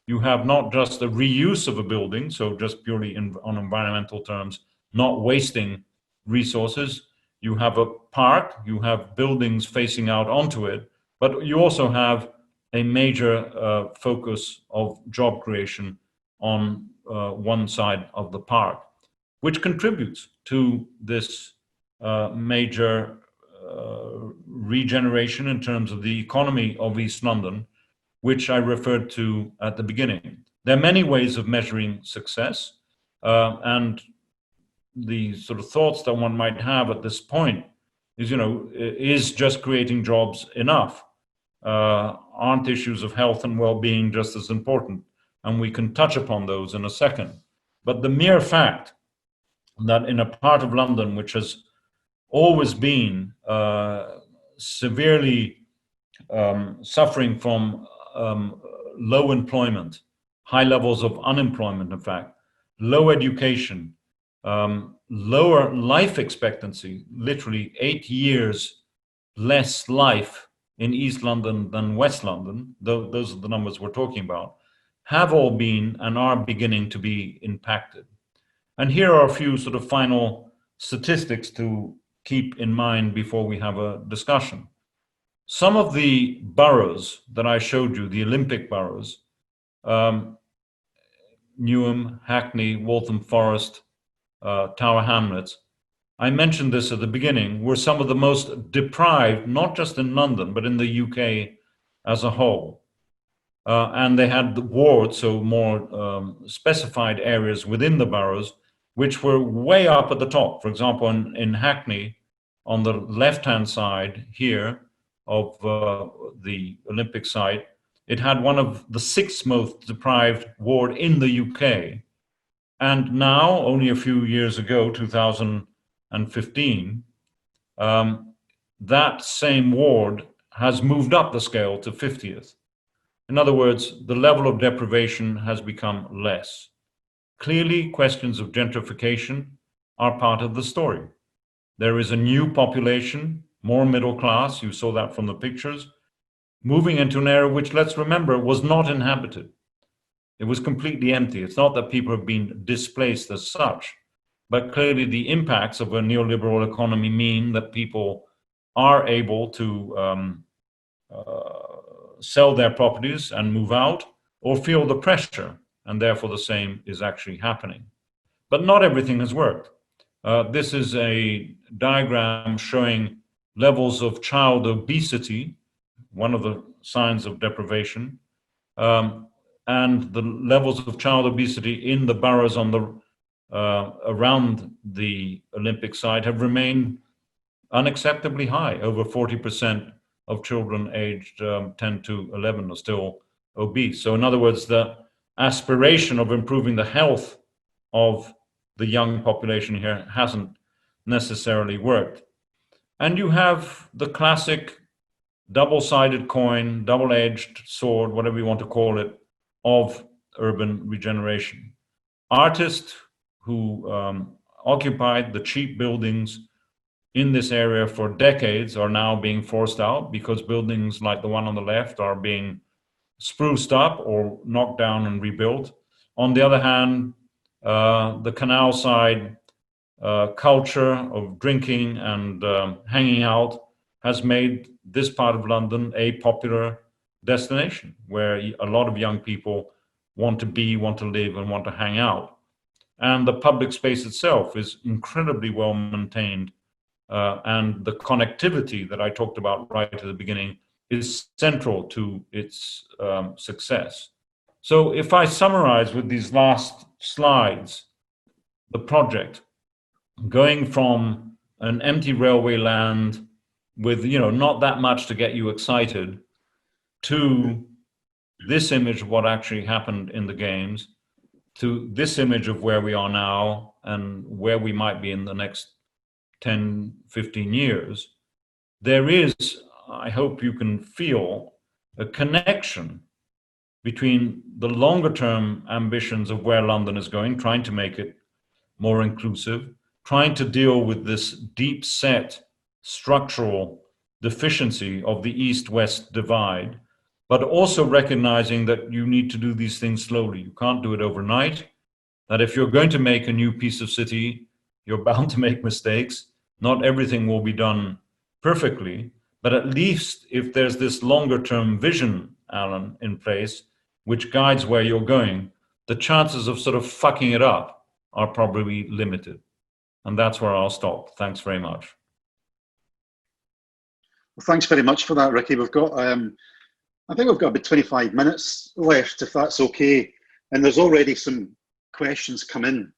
you have not just the reuse of a building, so just purely on environmental terms, not wasting resources. You have a park, you have buildings facing out onto it, but you also have a major focus of job creation on one side of the park, which contributes to this major regeneration in terms of the economy of East London, which I referred to at the beginning. There are many ways of measuring success, and the sort of thoughts that one might have at this point is, is just creating jobs enough? Aren't issues of health and well-being just as important? And we can touch upon those in a second. But the mere fact that in a part of London which has always been severely suffering from low employment, high levels of unemployment, in fact, low education, lower life expectancy, literally 8 years less life in East London than West London, those are the numbers we're talking about, have all been and are beginning to be impacted. And here are a few sort of final statistics to keep in mind before we have a discussion. Some of the boroughs that I showed you, the Olympic boroughs, Newham, Hackney, Waltham Forest, Tower Hamlets, I mentioned this at the beginning, were some of the most deprived, not just in London, but in the UK as a whole. And they had the wards, so more specified areas within the boroughs, which were way up at the top. For example, in Hackney, on the left-hand side here of the Olympic site, it had one of the 6th most deprived ward in the UK. And now, only a few years ago, 2015, that same ward has moved up the scale to 50th. In other words, the level of deprivation has become less. Clearly, questions of gentrification are part of the story. There is a new population, more middle class, you saw that from the pictures, moving into an area which, let's remember, was not inhabited. It was completely empty. It's not that people have been displaced as such, but clearly the impacts of a neoliberal economy mean that people are able to sell their properties and move out, or feel the pressure, and therefore the same is actually happening. But not everything has worked. This is a diagram showing levels of child obesity, one of the signs of deprivation, and the levels of child obesity in the boroughs on the around the Olympic site have remained unacceptably high. Over 40% of children aged 10 to 11 are still obese. So in other words, the aspiration of improving the health of the young population here hasn't necessarily worked. And you have the classic double-sided coin, double-edged sword, whatever you want to call it, of urban regeneration. Artists who occupied the cheap buildings in this area for decades are now being forced out because buildings like the one on the left are being spruced up or knocked down and rebuilt. On the other hand, the canal side culture of drinking and hanging out has made this part of London a popular destination where a lot of young people want to be, want to live, and want to hang out. And the public space itself is incredibly well maintained. And the connectivity that I talked about right at the beginning is central to its success. So if I summarize with these last slides, the project, going from an empty railway land with, you know, not that much to get you excited, to this image of what actually happened in the games, to this image of where we are now and where we might be in the next 10, 15 years, there is, I hope you can feel, a connection between the longer term ambitions of where London is going, trying to make it more inclusive, trying to deal with this deep set structural deficiency of the East-West divide, but also recognizing that you need to do these things slowly. You can't do it overnight, that if you're going to make a new piece of city, you're bound to make mistakes. Not everything will be done perfectly, but at least if there's this longer term vision, Alan, in place, which guides where you're going, the chances of sort of fucking it up are probably limited. And that's where I'll stop. Thanks very much. Well, thanks very much for that, Ricky. We've got, I think we've got about 25 minutes left, if that's okay. And there's already some questions come in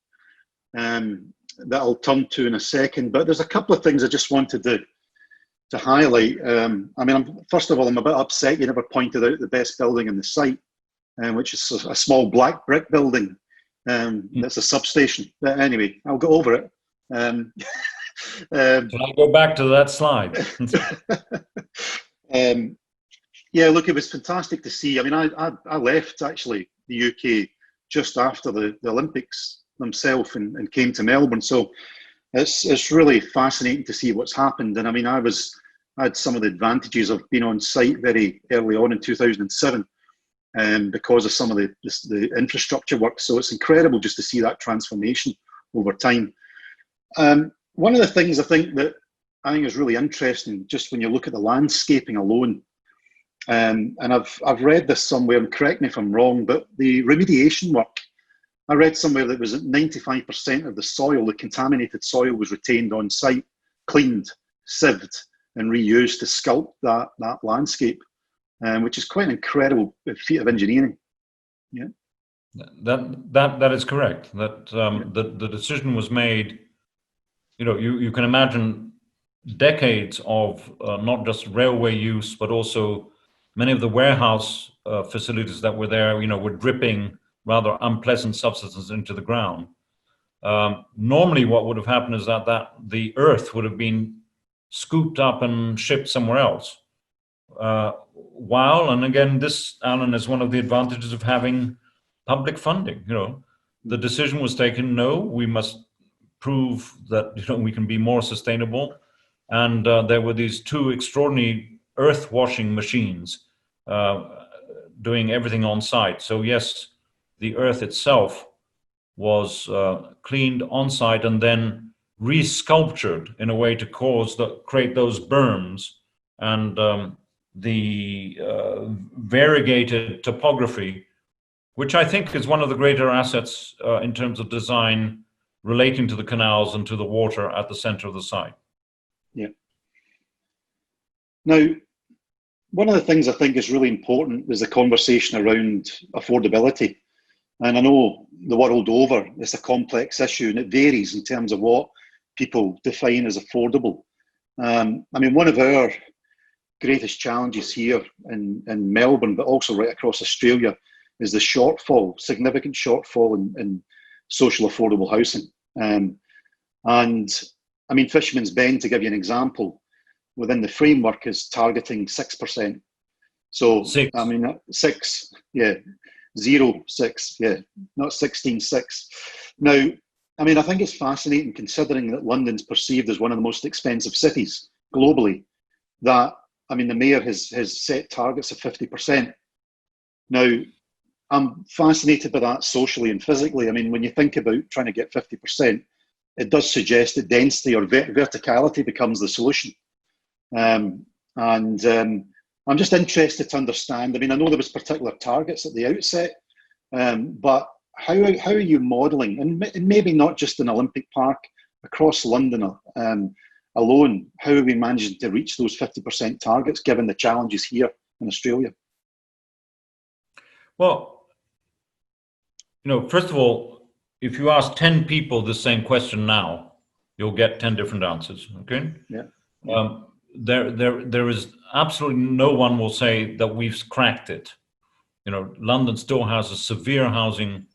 that I'll turn to in a second. But there's a couple of things I just wanted to highlight. I mean, first of all, I'm a bit upset you never pointed out the best building in the site, which is a small black brick building. That's a substation. But anyway, I'll go over it. Can I go back to that slide? Yeah, look, it was fantastic to see. I mean, I left actually the UK just after the Olympics themselves and came to Melbourne. So it's really fascinating to see what's happened. And I mean, I had some of the advantages of being on site very early on in 2007 because of some of the infrastructure work. So it's incredible just to see that transformation over time. One of the things I think is really interesting, just when you look at the landscaping alone, and I've read this somewhere, and correct me if I'm wrong, but the remediation work, I read somewhere that was 95% of the soil, the contaminated soil, was retained on site, cleaned, sieved, and reused to sculpt that landscape, which is quite an incredible feat of engineering. Yeah, that is correct. That the decision was made. You know, you can imagine decades of not just railway use, but also many of the warehouse facilities that were there, you know, were dripping rather unpleasant substances into the ground. Normally what would have happened is that the earth would have been scooped up and shipped somewhere else. And again, this, Alan, is one of the advantages of having public funding. You know, the decision was taken, no, we must prove that, you know, we can be more sustainable. And there were these two extraordinary earth washing machines doing everything on site. So yes, the earth itself was cleaned on site and then resculptured in a way to create those berms and the variegated topography, which I think is one of the greater assets in terms of design relating to the canals and to the water at the center of the site. Yeah. Now, one of the things I think is really important is the conversation around affordability. And I know the world over, it's a complex issue and it varies in terms of what people define as affordable. I mean, one of our greatest challenges here in Melbourne, but also right across Australia, is the shortfall, significant shortfall in social affordable housing. And I mean, Fisherman's Bend, to give you an example, within the framework is targeting 6%. So, Six. I mean, 6, yeah, 0, 6, yeah, not 16, 6. Now, I mean, I think it's fascinating considering that London's perceived as one of the most expensive cities globally, that, I mean, the mayor has set targets of 50%. Now, I'm fascinated by that socially and physically. I mean, when you think about trying to get 50%, it does suggest that density or verticality becomes the solution. I'm just interested to understand, I mean, I know there was particular targets at the outset, but how are you modelling, and maybe not just in Olympic Park, across London alone, how are we managing to reach those 50% targets given the challenges here in Australia? Well, you know, first of all, if you ask 10 people the same question now, you'll get 10 different answers, okay? Yeah. There is absolutely no one will say that we've cracked it. You know, London still has a severe housing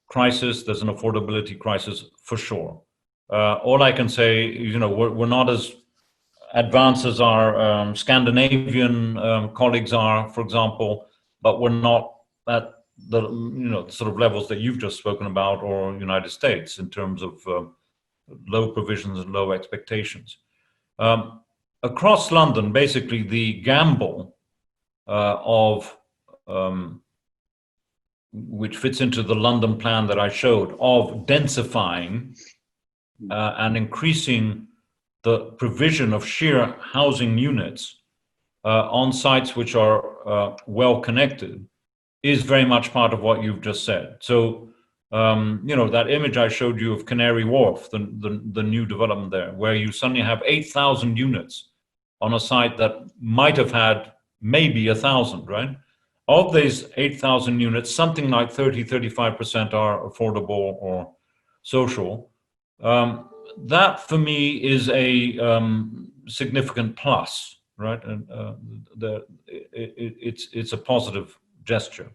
crisis. There's an affordability crisis for sure. All I can say, you know, we're not as advanced as our Scandinavian colleagues are, for example, but we're not at the, you know, sort of levels that you've just spoken about, or United States, in terms of low provisions and low expectations. Across London, basically the gamble which fits into the London plan that I showed, of densifying and increasing the provision of sheer housing units on sites which are well connected, is very much part of what you've just said. So, you know, that image I showed you of Canary Wharf, the new development there, where you suddenly have 8,000 units on a site that might have had maybe 1,000, right? Of these 8,000 units, something like 30–35% are affordable or social. That for me is a significant plus, right? And it's a positive gesture.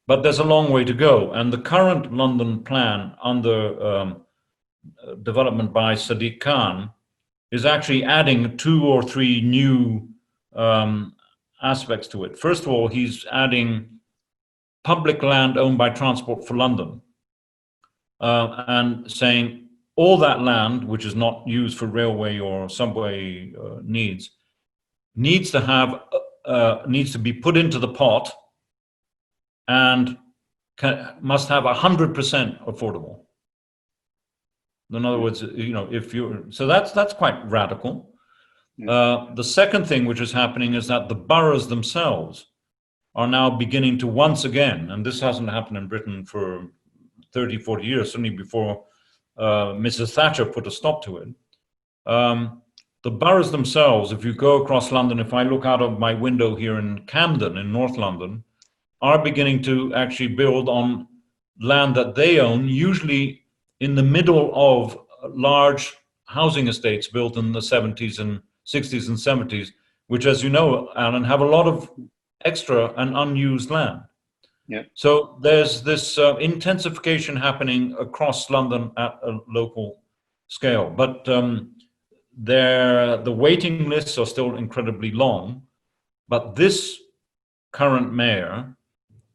But there's a long way to go. And the current London plan under development by Sadiq Khan is actually adding 2 or 3 new aspects to it. First of all, he's adding public land owned by Transport for London, and saying all that land, which is not used for railway or subway needs to be put into the pot and must have 100% affordable. In other words, you know, so that's quite radical. The second thing which is happening is that the boroughs themselves are now beginning to once again, and this hasn't happened in Britain for 30–40 years, certainly before Mrs. Thatcher put a stop to it. The boroughs themselves, if you go across London, if I look out of my window here in Camden, in North London, are beginning to actually build on land that they own, usually in the middle of large housing estates built in the 70s and 60s and 70s, which, as you know, Alan, have a lot of extra and unused land. Yeah. So there's this intensification happening across London at a local scale, but the waiting lists are still incredibly long. But this current mayor,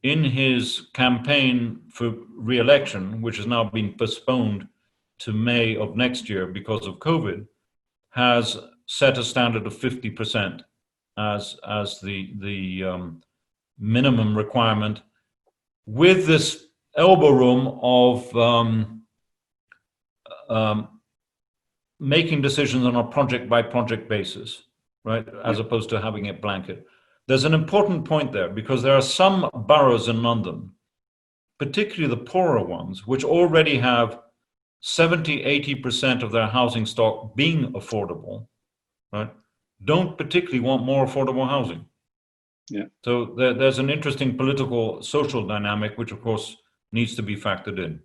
in his campaign for re-election, which has now been postponed to May of next year because of COVID, has set a standard of 50% as the minimum requirement, with this elbow room of making decisions on a project-by-project basis, right, as opposed to having it blanket. There's an important point there, because there are some boroughs in London, particularly the poorer ones, which already have 70–80% of their housing stock being affordable, right, don't particularly want more affordable housing. Yeah. So there's an interesting political, social dynamic, which of course needs to be factored in.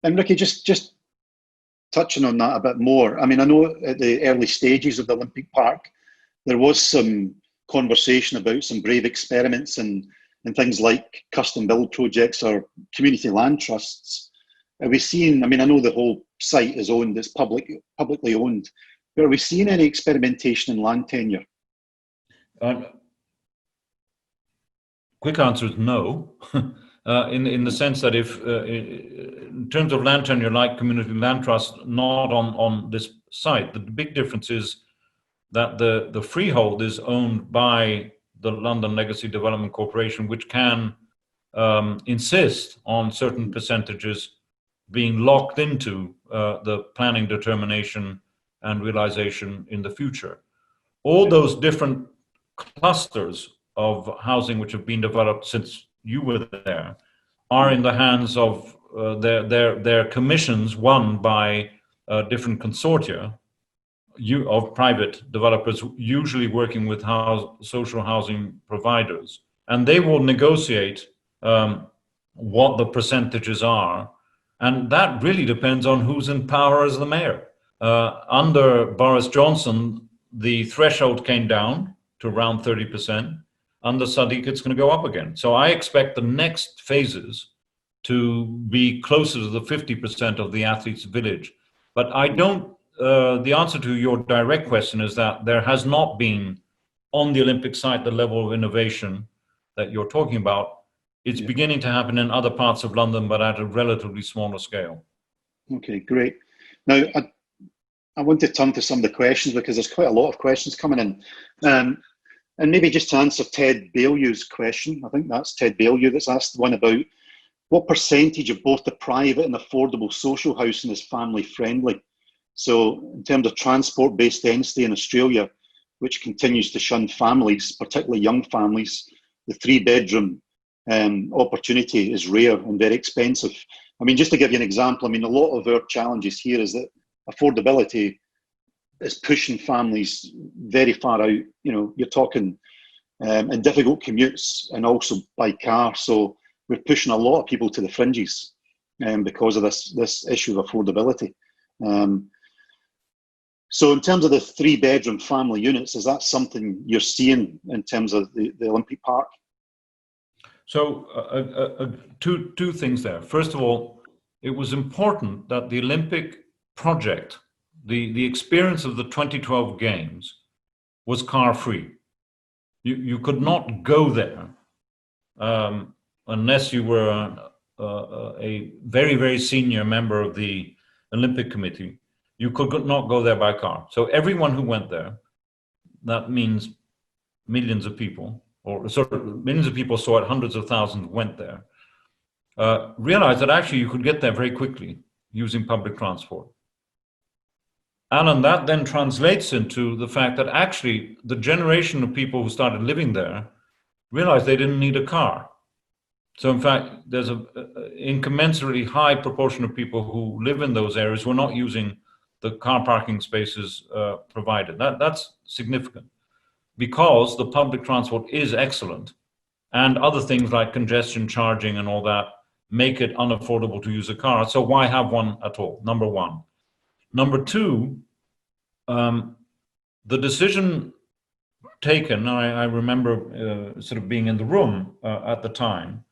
And Ricky, just touching on that a bit more. I mean, I know at the early stages of the Olympic Park, there was some conversation about some brave experiments and things like custom build projects or community land trusts. Are we seeing, I mean, I know the whole site is owned, it's publicly owned, but are we seeing any experimentation in land tenure? Quick answer is no. In the sense that if, in terms of land tenure, like community land trust, not on this site, the big difference is that the freehold is owned by the London Legacy Development Corporation, which can insist on certain percentages being locked into the planning determination and realization in the future. All those different clusters of housing which have been developed since you were there are in the hands of their commissions won by different consortia of private developers, usually working with social housing providers, and they will negotiate what the percentages are, and that really depends on who's in power as the mayor. Under Boris Johnson, the threshold came down to around 30%. Under Sadiq, it's going to go up again. So I expect the next phases to be closer to the 50% of the athletes' village. But I don't, the answer to your direct question is that there has not been on the Olympic site the level of innovation that you're talking about. It's beginning to happen in other parts of London, but at a relatively smaller scale. Okay, great. Now, I want to turn to some of the questions because there's quite a lot of questions coming in. And maybe just to answer Ted Baillieu's question, I think that's Ted Baillieu that's asked one about what percentage of both the private and affordable social housing is family friendly? So in terms of transport-based density in Australia, which continues to shun families, particularly young families, the 3-bedroom opportunity is rare and very expensive. I mean, just to give you an example, I mean, a lot of our challenges here is that affordability is pushing families very far out. You know, you're talking in difficult commutes and also by car. So we're pushing a lot of people to the fringes because of this issue of affordability. So in terms of the 3-bedroom family units, is that something you're seeing in terms of the Olympic Park? So two things there. First of all, it was important that the Olympic project, the experience of the 2012 Games, was car-free. You could not go there unless you were a very, very senior member of the Olympic Committee. You could not go there by car. So everyone who went there, that means millions of people, or sort of millions of people saw it, hundreds of thousands went there, realized that actually you could get there very quickly using public transport. And that then translates into the fact that actually the generation of people who started living there realized they didn't need a car. So in fact, there's an incommensurably high proportion of people who live in those areas who are not using the car parking spaces provided. That's significant because the public transport is excellent, and other things like congestion charging and all that make it unaffordable to use a car. So why have one at all? Number one. Number two, the decision taken, I remember sort of being in the room at the time,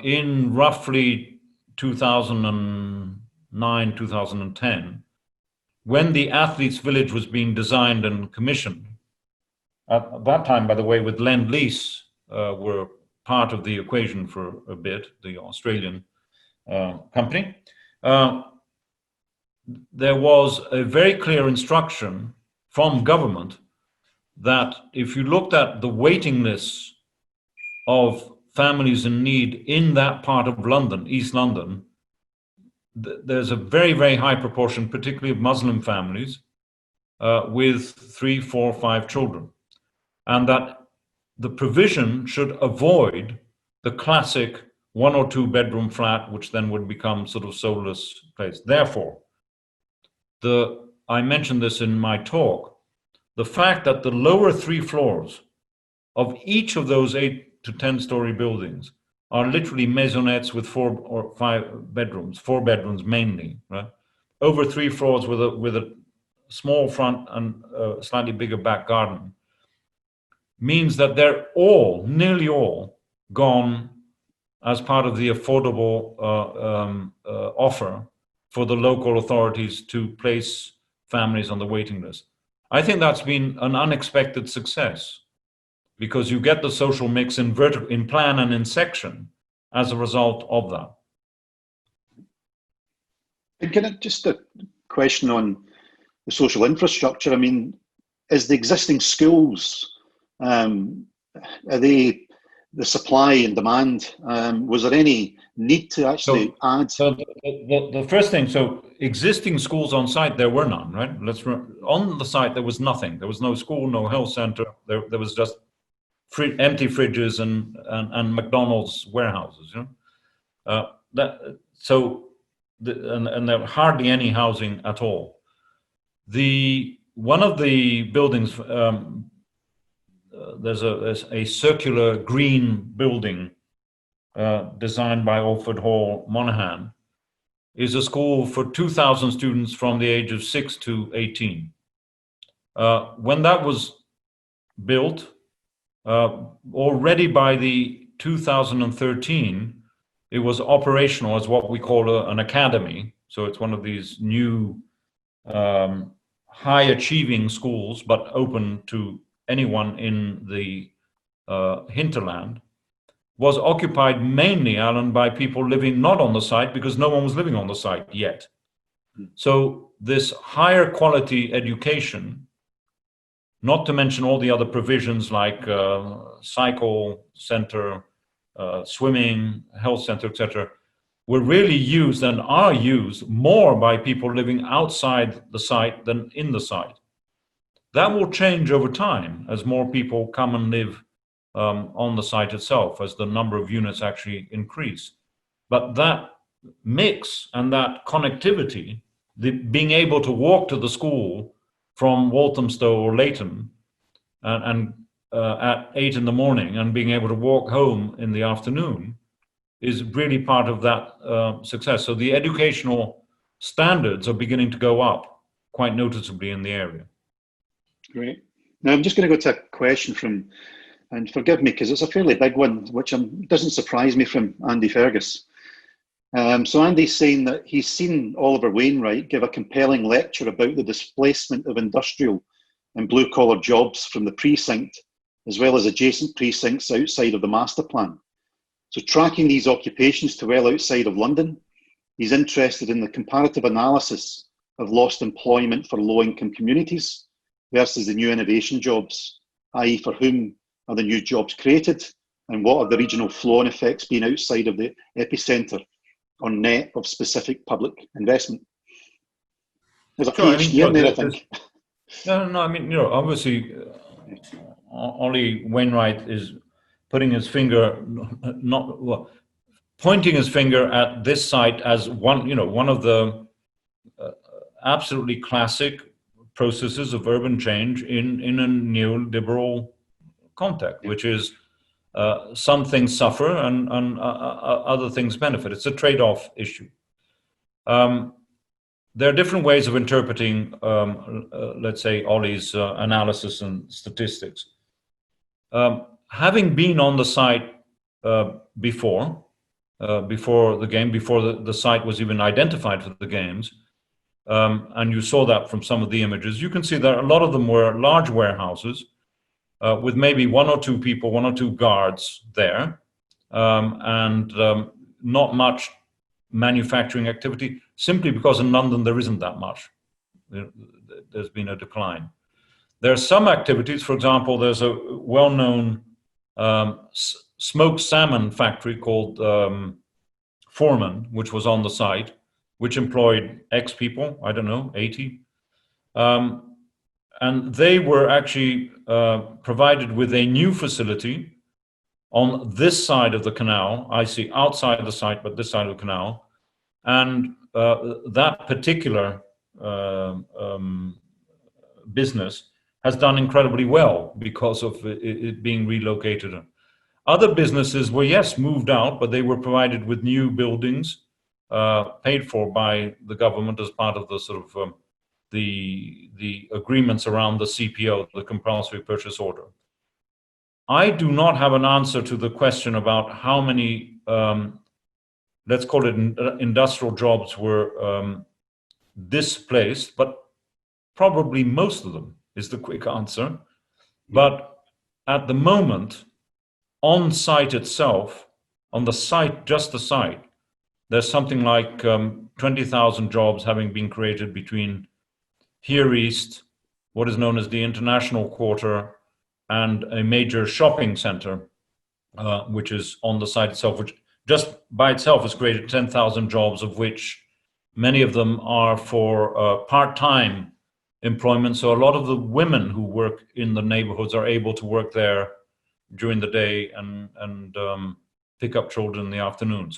in roughly 2009, 2010, when the Athletes' Village was being designed and commissioned. At that time, by the way, with Lend-Lease were part of the equation for a bit, the Australian company. There was a very clear instruction from government that if you looked at the waiting lists of families in need in that part of London, East London, there's a very, very high proportion, particularly of Muslim families, with 3, 4, 5 children. And that the provision should avoid the classic one or two bedroom flat, which then would become sort of soulless place. Therefore, I mentioned this in my talk, the fact that the lower 3 floors of each of those 8 to 10-story buildings are literally maisonettes with 4 or 5 bedrooms, 4 bedrooms mainly, right? Over 3 floors with a small front and a slightly bigger back garden, means that they're all, nearly all, gone as part of the affordable offer for the local authorities to place families on the waiting list. I think that's been an unexpected success, because you get the social mix in plan and in section as a result of that. And can I just a question on the social infrastructure? I mean, is the existing schools, are they the supply and demand? Was there any need to actually add? So the first thing, so existing schools on site, there were none, right? On the site, there was nothing. There was no school, no health center. There was just empty fridges and McDonald's warehouses, you know? And there hardly any housing at all. One of the buildings, there's a circular green building designed by Alfred Hall Monaghan, is a school for 2,000 students from the age of 6 to 18. When that was built, already by the 2013, it was operational as what we call an academy. So it's one of these new high achieving schools, but open to anyone in the hinterland. Was occupied mainly, Alan, by people living not on the site, because no one was living on the site yet. So this higher quality education, not to mention all the other provisions like cycle center, swimming, health center, etc., were really used and are used more by people living outside the site than in the site. That will change over time as more people come and live on the site itself, as the number of units actually increase. But that mix and that connectivity, being able to walk to the school from Walthamstow or Leighton and at 8 in the morning and being able to walk home in the afternoon, is really part of that success. So the educational standards are beginning to go up quite noticeably in the area. Great. Now I'm just going to go to a question from, and forgive me because it's a fairly big one, which doesn't surprise me, from Andy Fergus. So Andy's saying that he's seen Oliver Wainwright give a compelling lecture about the displacement of industrial and blue-collar jobs from the precinct, as well as adjacent precincts outside of the master plan. So tracking these occupations to well outside of London, he's interested in the comparative analysis of lost employment for low-income communities versus the new innovation jobs, i.e. for whom are the new jobs created, and what are the regional flow-on effects being outside of the epicentre on net of specific public investment. There's a PhD in there, I think. No, I mean, obviously, Ollie Wainwright is putting his finger, pointing his finger at this site as one of the absolutely classic processes of urban change in a neoliberal context, which is some things suffer and other things benefit. It's a trade-off issue. There are different ways of interpreting, let's say, Ollie's analysis and statistics. Having been on the site before the game, before the site was even identified for the games, and you saw that from some of the images, you can see that a lot of them were large warehouses with maybe 1 or 2 people, 1 or 2 guards there, and not much manufacturing activity, simply because in London there isn't that much. There's been a decline. There are some activities, for example, there's a well-known smoked salmon factory called Foreman, which was on the site, which employed X people, I don't know, 80. And they were actually provided with a new facility on this side of the canal. I see outside the site, but this side of the canal. And that particular business has done incredibly well because of it being relocated. Other businesses were, yes, moved out, but they were provided with new buildings paid for by the government as part of the sort of the agreements around the CPO, the compulsory purchase order. I do not have an answer to the question about how many, let's call it industrial jobs were displaced, but probably most of them is the quick answer. But at the moment, on site itself, on the site, just the site, there's something like 20,000 jobs having been created between here east, what is known as the International Quarter, and a major shopping center, which is on the site itself, which just by itself has created 10,000 jobs, of which many of them are for part-time employment. So a lot of the women who work in the neighborhoods are able to work there during the day and pick up children in the afternoon.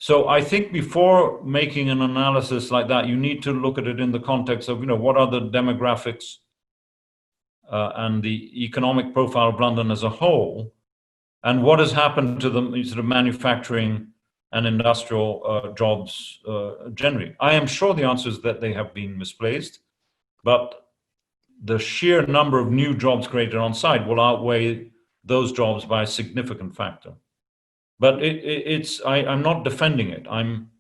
So I think before making an analysis like that, you need to look at it in the context of, what are the demographics and the economic profile of London as a whole, and what has happened to the sort of manufacturing and industrial jobs generally. I am sure the answer is that they have been misplaced, but the sheer number of new jobs created on site will outweigh those jobs by a significant factor. But I'm not defending it. I'm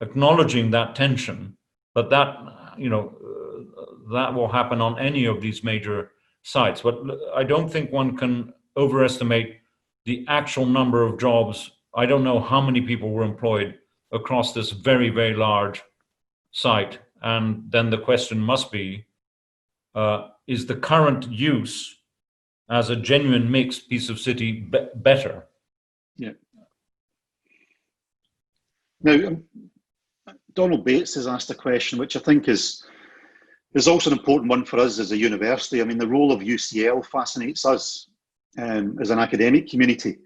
acknowledging that tension, but that, that will happen on any of these major sites. But I don't think one can overestimate the actual number of jobs. I don't know how many people were employed across this very, very large site. And then the question must be, is the current use as a genuine mixed piece of city better? Yeah. Now, Donald Bates has asked a question, which I think is also an important one for us as a university. I mean, the role of UCL fascinates us as an academic community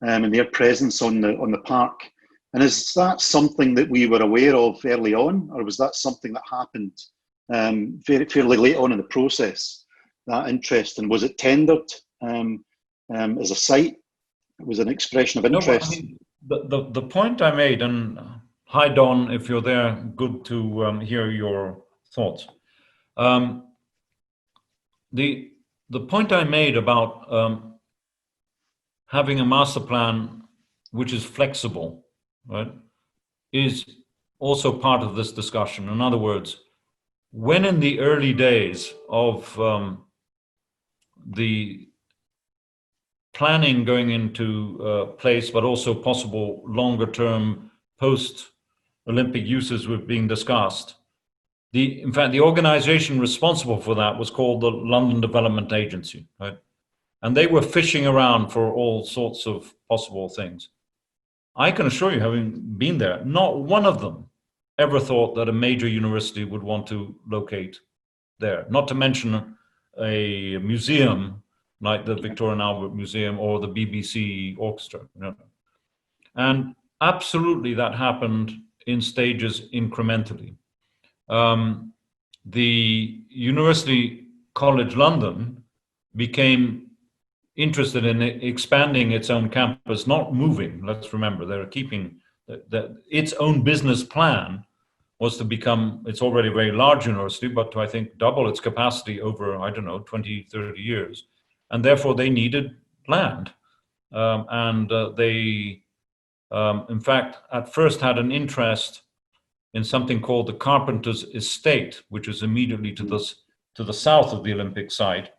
and their presence on the park. And is that something that we were aware of early on, or was that something that happened fairly late on in the process, that interest? And was it tendered as a site? It was an expression of interest. No, I mean, the point I made, and hi Don, if you're there, good to hear your thoughts. The point I made about having a master plan which is flexible, right, is also part of this discussion. In other words, when in the early days of the planning going into place, but also possible longer-term post-Olympic uses were being discussed, in fact, the organization responsible for that was called the London Development Agency, right? And they were fishing around for all sorts of possible things. I can assure you, having been there, not one of them ever thought that a major university would want to locate there, not to mention a museum like the Victoria and Albert Museum or the BBC Orchestra. And absolutely that happened in stages incrementally. The University College London became interested in expanding its own campus, not moving. Let's remember, they're keeping its own business plan was to become, it's already a very large university, but to, I think, double its capacity over, I don't know, 20, 30 years. And therefore they needed land. They, in fact, at first had an interest in something called the Carpenter's Estate, which is immediately to the south of the Olympic site.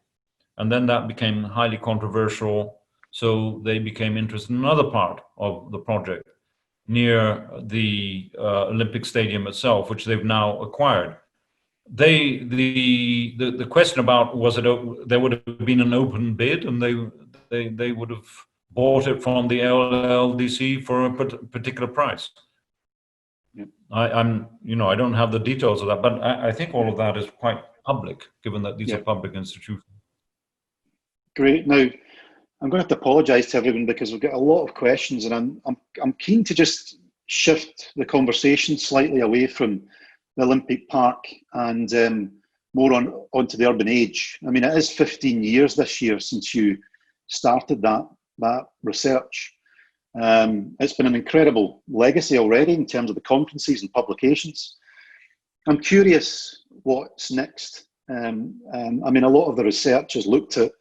And then that became highly controversial. So they became interested in another part of the project near the Olympic Stadium itself, which they've now acquired. The question about there would have been an open bid, and they would have bought it from the LLDC for a particular price. Yeah. I don't have the details of that, but I think all of that is quite public, given that these are public institutions. Great. Now, I'm going to have to apologise to everyone because we've got a lot of questions, and I'm keen to just shift the conversation slightly away from the Olympic Park and more onto the urban age. I mean, it is 15 years this year since you started that research. It's been an incredible legacy already in terms of the conferences and publications. I'm curious what's next. I mean, a lot of the research has looked at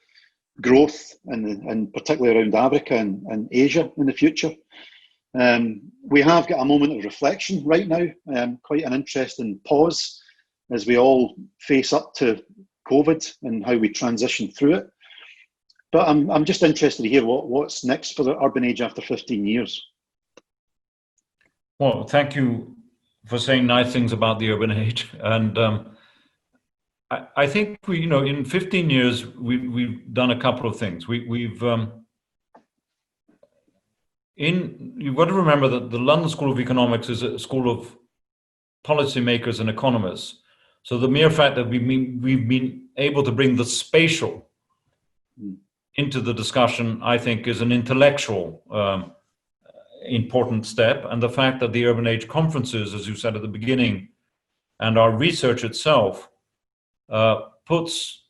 growth, and particularly around Africa and Asia in the future. We have got a moment of reflection right now, quite an interesting pause as we all face up to COVID and how we transition through it. But I'm just interested to hear what's next for the urban age after 15 years. Well, thank you for saying nice things about the urban age. And I think in 15 years, we've done a couple of things. You've got to remember that the London School of Economics is a school of policymakers and economists. So the mere fact that we've been able to bring the spatial into the discussion, I think, is an intellectual important step. And the fact that the Urban Age conferences, as you said at the beginning, and our research itself puts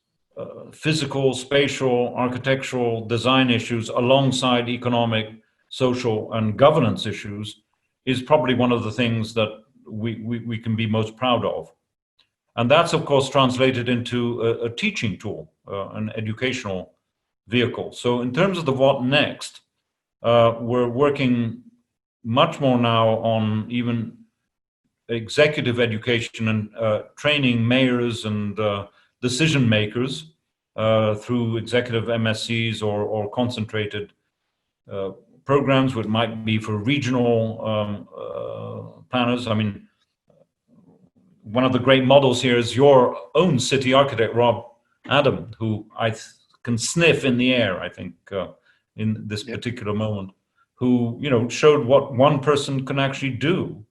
physical, spatial, architectural, design issues alongside economic, social, and governance issues is probably one of the things that we can be most proud of. And that's, of course, translated into a teaching tool, an educational vehicle. So in terms of the what next, we're working much more now on even executive education and training mayors and decision makers through executive MSCs or concentrated programs, which might be for regional planners. I mean, one of the great models here is your own city architect, Rob Adam, who I can sniff in the air, I think, in this particular moment, who showed what one person can actually do.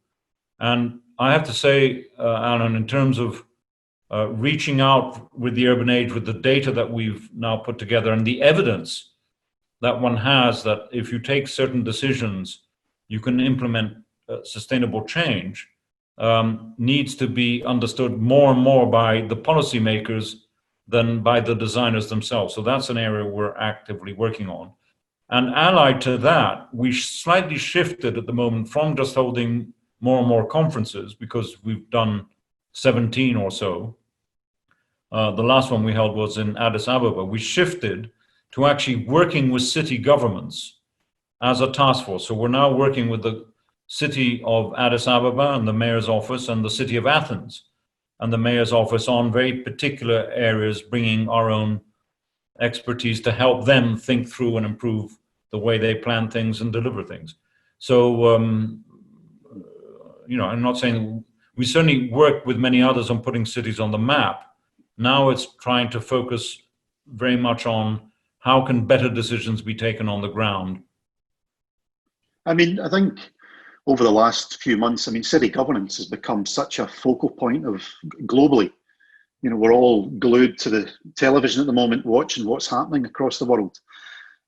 And I have to say, Alan, in terms of reaching out with the urban age, with the data that we've now put together and the evidence that one has that if you take certain decisions, you can implement sustainable change, needs to be understood more and more by the policymakers than by the designers themselves. So that's an area we're actively working on. And allied to that, we slightly shifted at the moment from just holding more and more conferences, because we've done 17 or so. The last one we held was in Addis Ababa. We shifted to actually working with city governments as a task force. So we're now working with the city of Addis Ababa and the mayor's office, and the city of Athens and the mayor's office on very particular areas, bringing our own expertise to help them think through and improve the way they plan things and deliver things. So, I'm not saying we certainly work with many others on putting cities on the map. Now it's trying to focus very much on how can better decisions be taken on the ground. I mean, I think over the last few months, I mean, city governance has become such a focal point of globally. We're all glued to the television at the moment, watching what's happening across the world.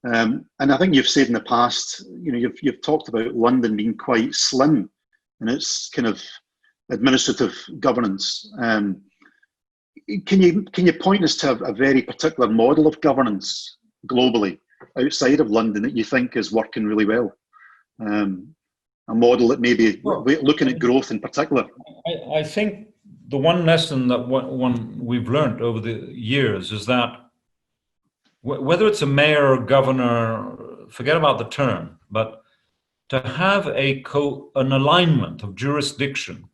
And I think you've said in the past, you've talked about London being quite slim in its kind of administrative governance. Can you point us to a very particular model of governance globally outside of London that you think is working really well? A model that maybe looking at growth in particular. I think the one lesson that we've learned over the years is that whether it's a mayor or governor, forget about the term, but to have an alignment of jurisdiction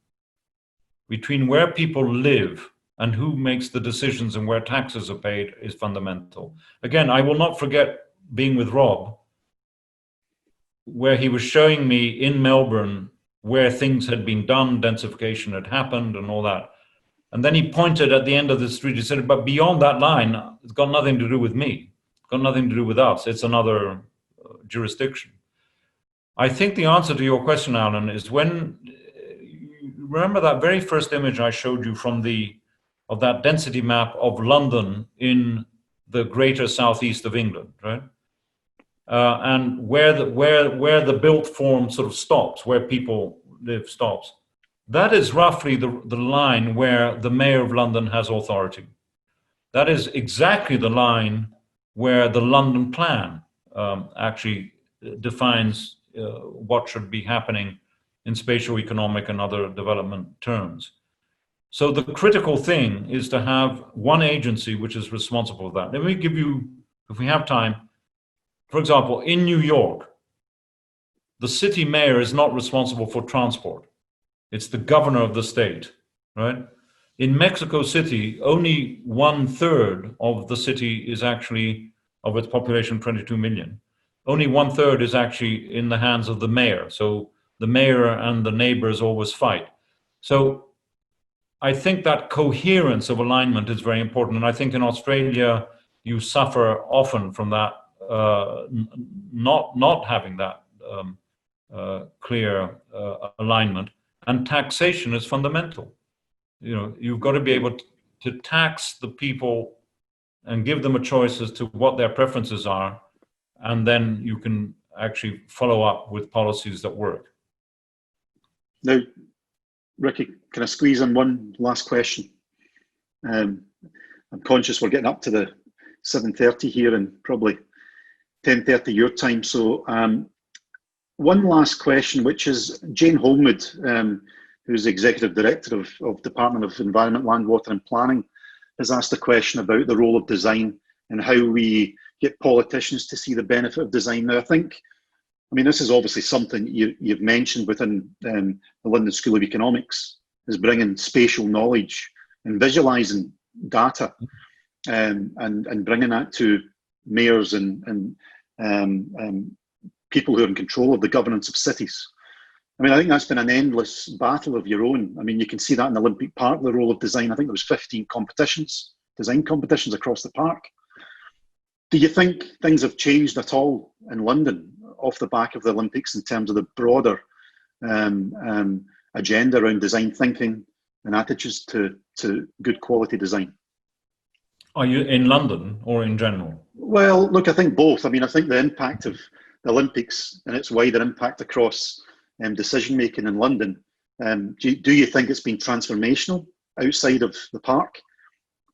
between where people live and who makes the decisions and where taxes are paid is fundamental. Again, I will not forget being with Rob, where he was showing me in Melbourne where things had been done, densification had happened and all that. And then he pointed at the end of the street, he said, but beyond that line, it's got nothing to do with me. It's got nothing to do with us. It's another jurisdiction. I think the answer to your question, Alan, is when, remember that very first image I showed you of that density map of London in the greater southeast of England, right? and where the built form sort of stops, where people live stops. That is roughly the line where the Mayor of London has authority. That is exactly the line where the London Plan actually defines what should be happening in spatial, economic, and other development terms. So the critical thing is to have one agency which is responsible for that. Let me give you, if we have time, for example, in New York, the city mayor is not responsible for transport. It's the governor of the state, right? In Mexico City, only 1/3 of the city is actually, of its population, 22 million. Only 1/3 is actually in the hands of the mayor. So the mayor and the neighbors always fight. So I think that coherence of alignment is very important. And I think in Australia, you suffer often from that, not having that clear alignment. And taxation is fundamental. You know, you've got to be able to tax the people and give them a choice as to what their preferences are, and then you can actually follow up with policies that work. Now, Ricky, can I squeeze in one last question? I'm conscious we're getting up to the 7:30 here and probably 10:30 your time. So one last question, which is Jane Holmwood, who's the Executive Director of Department of Environment, Land, Water and Planning, has asked a question about the role of design and how we get politicians to see the benefit of design. Now, I mean, this is obviously something you've mentioned within the London School of Economics, is bringing spatial knowledge and visualising data and bringing that to mayors and people who are in control of the governance of cities. I mean, I think that's been an endless battle of your own. I mean, you can see that in Olympic Park, the role of design. I think there was 15 competitions, design competitions across the park. Do you think things have changed at all in London off the back of the Olympics in terms of the broader agenda around design thinking and attitudes to good quality design? Are you in London or in general? Well, look, I think both. I mean, I think the impact of the Olympics and its wider impact across decision making in London, do you think it's been transformational outside of the park?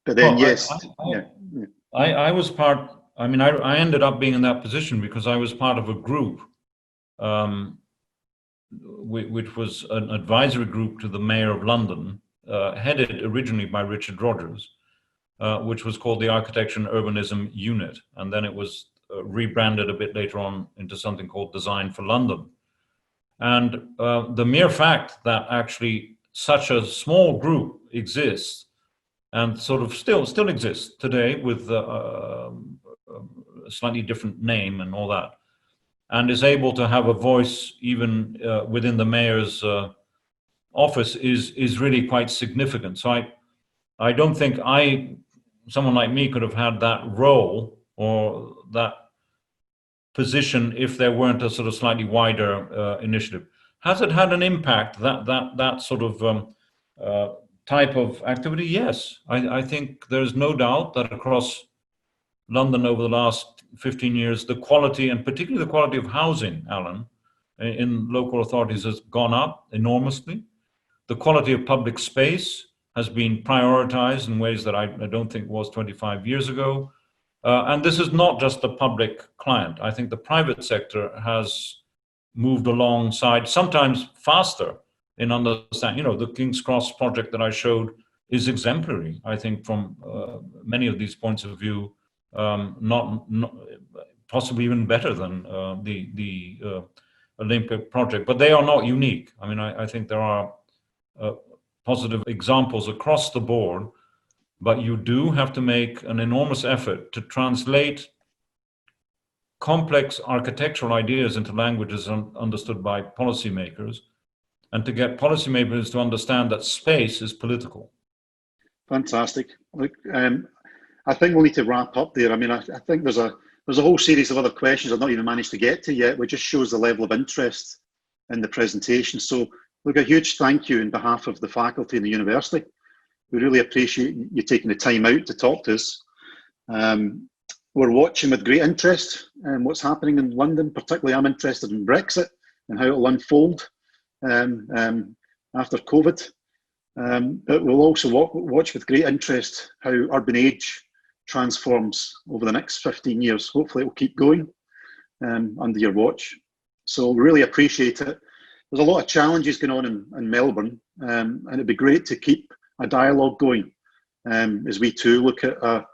But then, well, yes. I was part, I mean, I ended up being in that position because I was part of a group, which was an advisory group to the Mayor of London, headed originally by Richard Rogers, which was called the Architecture and Urbanism Unit. And then it was rebranded a bit later on into something called Design for London. And the mere fact that actually such a small group exists and sort of still exists today with a slightly different name and all that, and is able to have a voice even within the mayor's office is really quite significant. So I don't think someone like me could have had that role or that position if there weren't a sort of slightly wider initiative. Has it had an impact, that sort of type of activity? Yes, I think there's no doubt that across London over the last 15 years, the quality, and particularly the quality of housing, Alan, in local authorities has gone up enormously. The quality of public space has been prioritized in ways that I don't think was 25 years ago. And this is not just the public client. I think the private sector has moved alongside, sometimes faster in understanding. You know, the King's Cross project that I showed is exemplary, I think, from many of these points of view, not possibly even better than the Olympic project, but they are not unique. I mean, I think there are positive examples across the board, but you do have to make an enormous effort to translate complex architectural ideas into languages understood by policymakers, and to get policymakers to understand that space is political. Fantastic. Look, I think we'll need to wrap up there. I mean, I think there's a whole series of other questions I've not even managed to get to yet, which just shows the level of interest in the presentation. So, look, a huge thank you on behalf of the faculty and the university. We really appreciate you taking the time out to talk to us. We're watching with great interest what's happening in London. Particularly, I'm interested in Brexit and how it will unfold after COVID. But we'll also watch with great interest how urban age transforms over the next 15 years. Hopefully, it will keep going under your watch. So really appreciate it. There's a lot of challenges going on in Melbourne, and it'd be great to keep a dialogue going as we too look at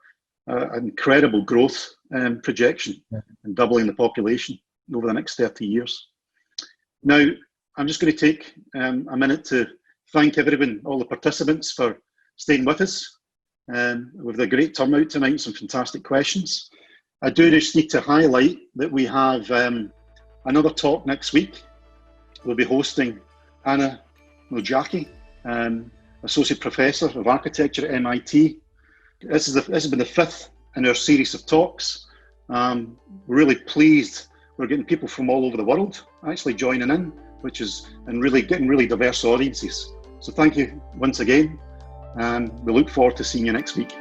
an incredible growth projection and doubling the population over the next 30 years. Now, I'm just going to take a minute to thank everyone, all the participants, for staying with us. With a great turnout tonight, some fantastic questions. I do just need to highlight that we have another talk next week. We'll be hosting Anna Nojaki, Associate Professor of Architecture at MIT. This has been the fifth in our series of talks. We're really pleased. We're getting people from all over the world actually joining in, which is, and really getting really diverse audiences. So thank you once again, and we look forward to seeing you next week.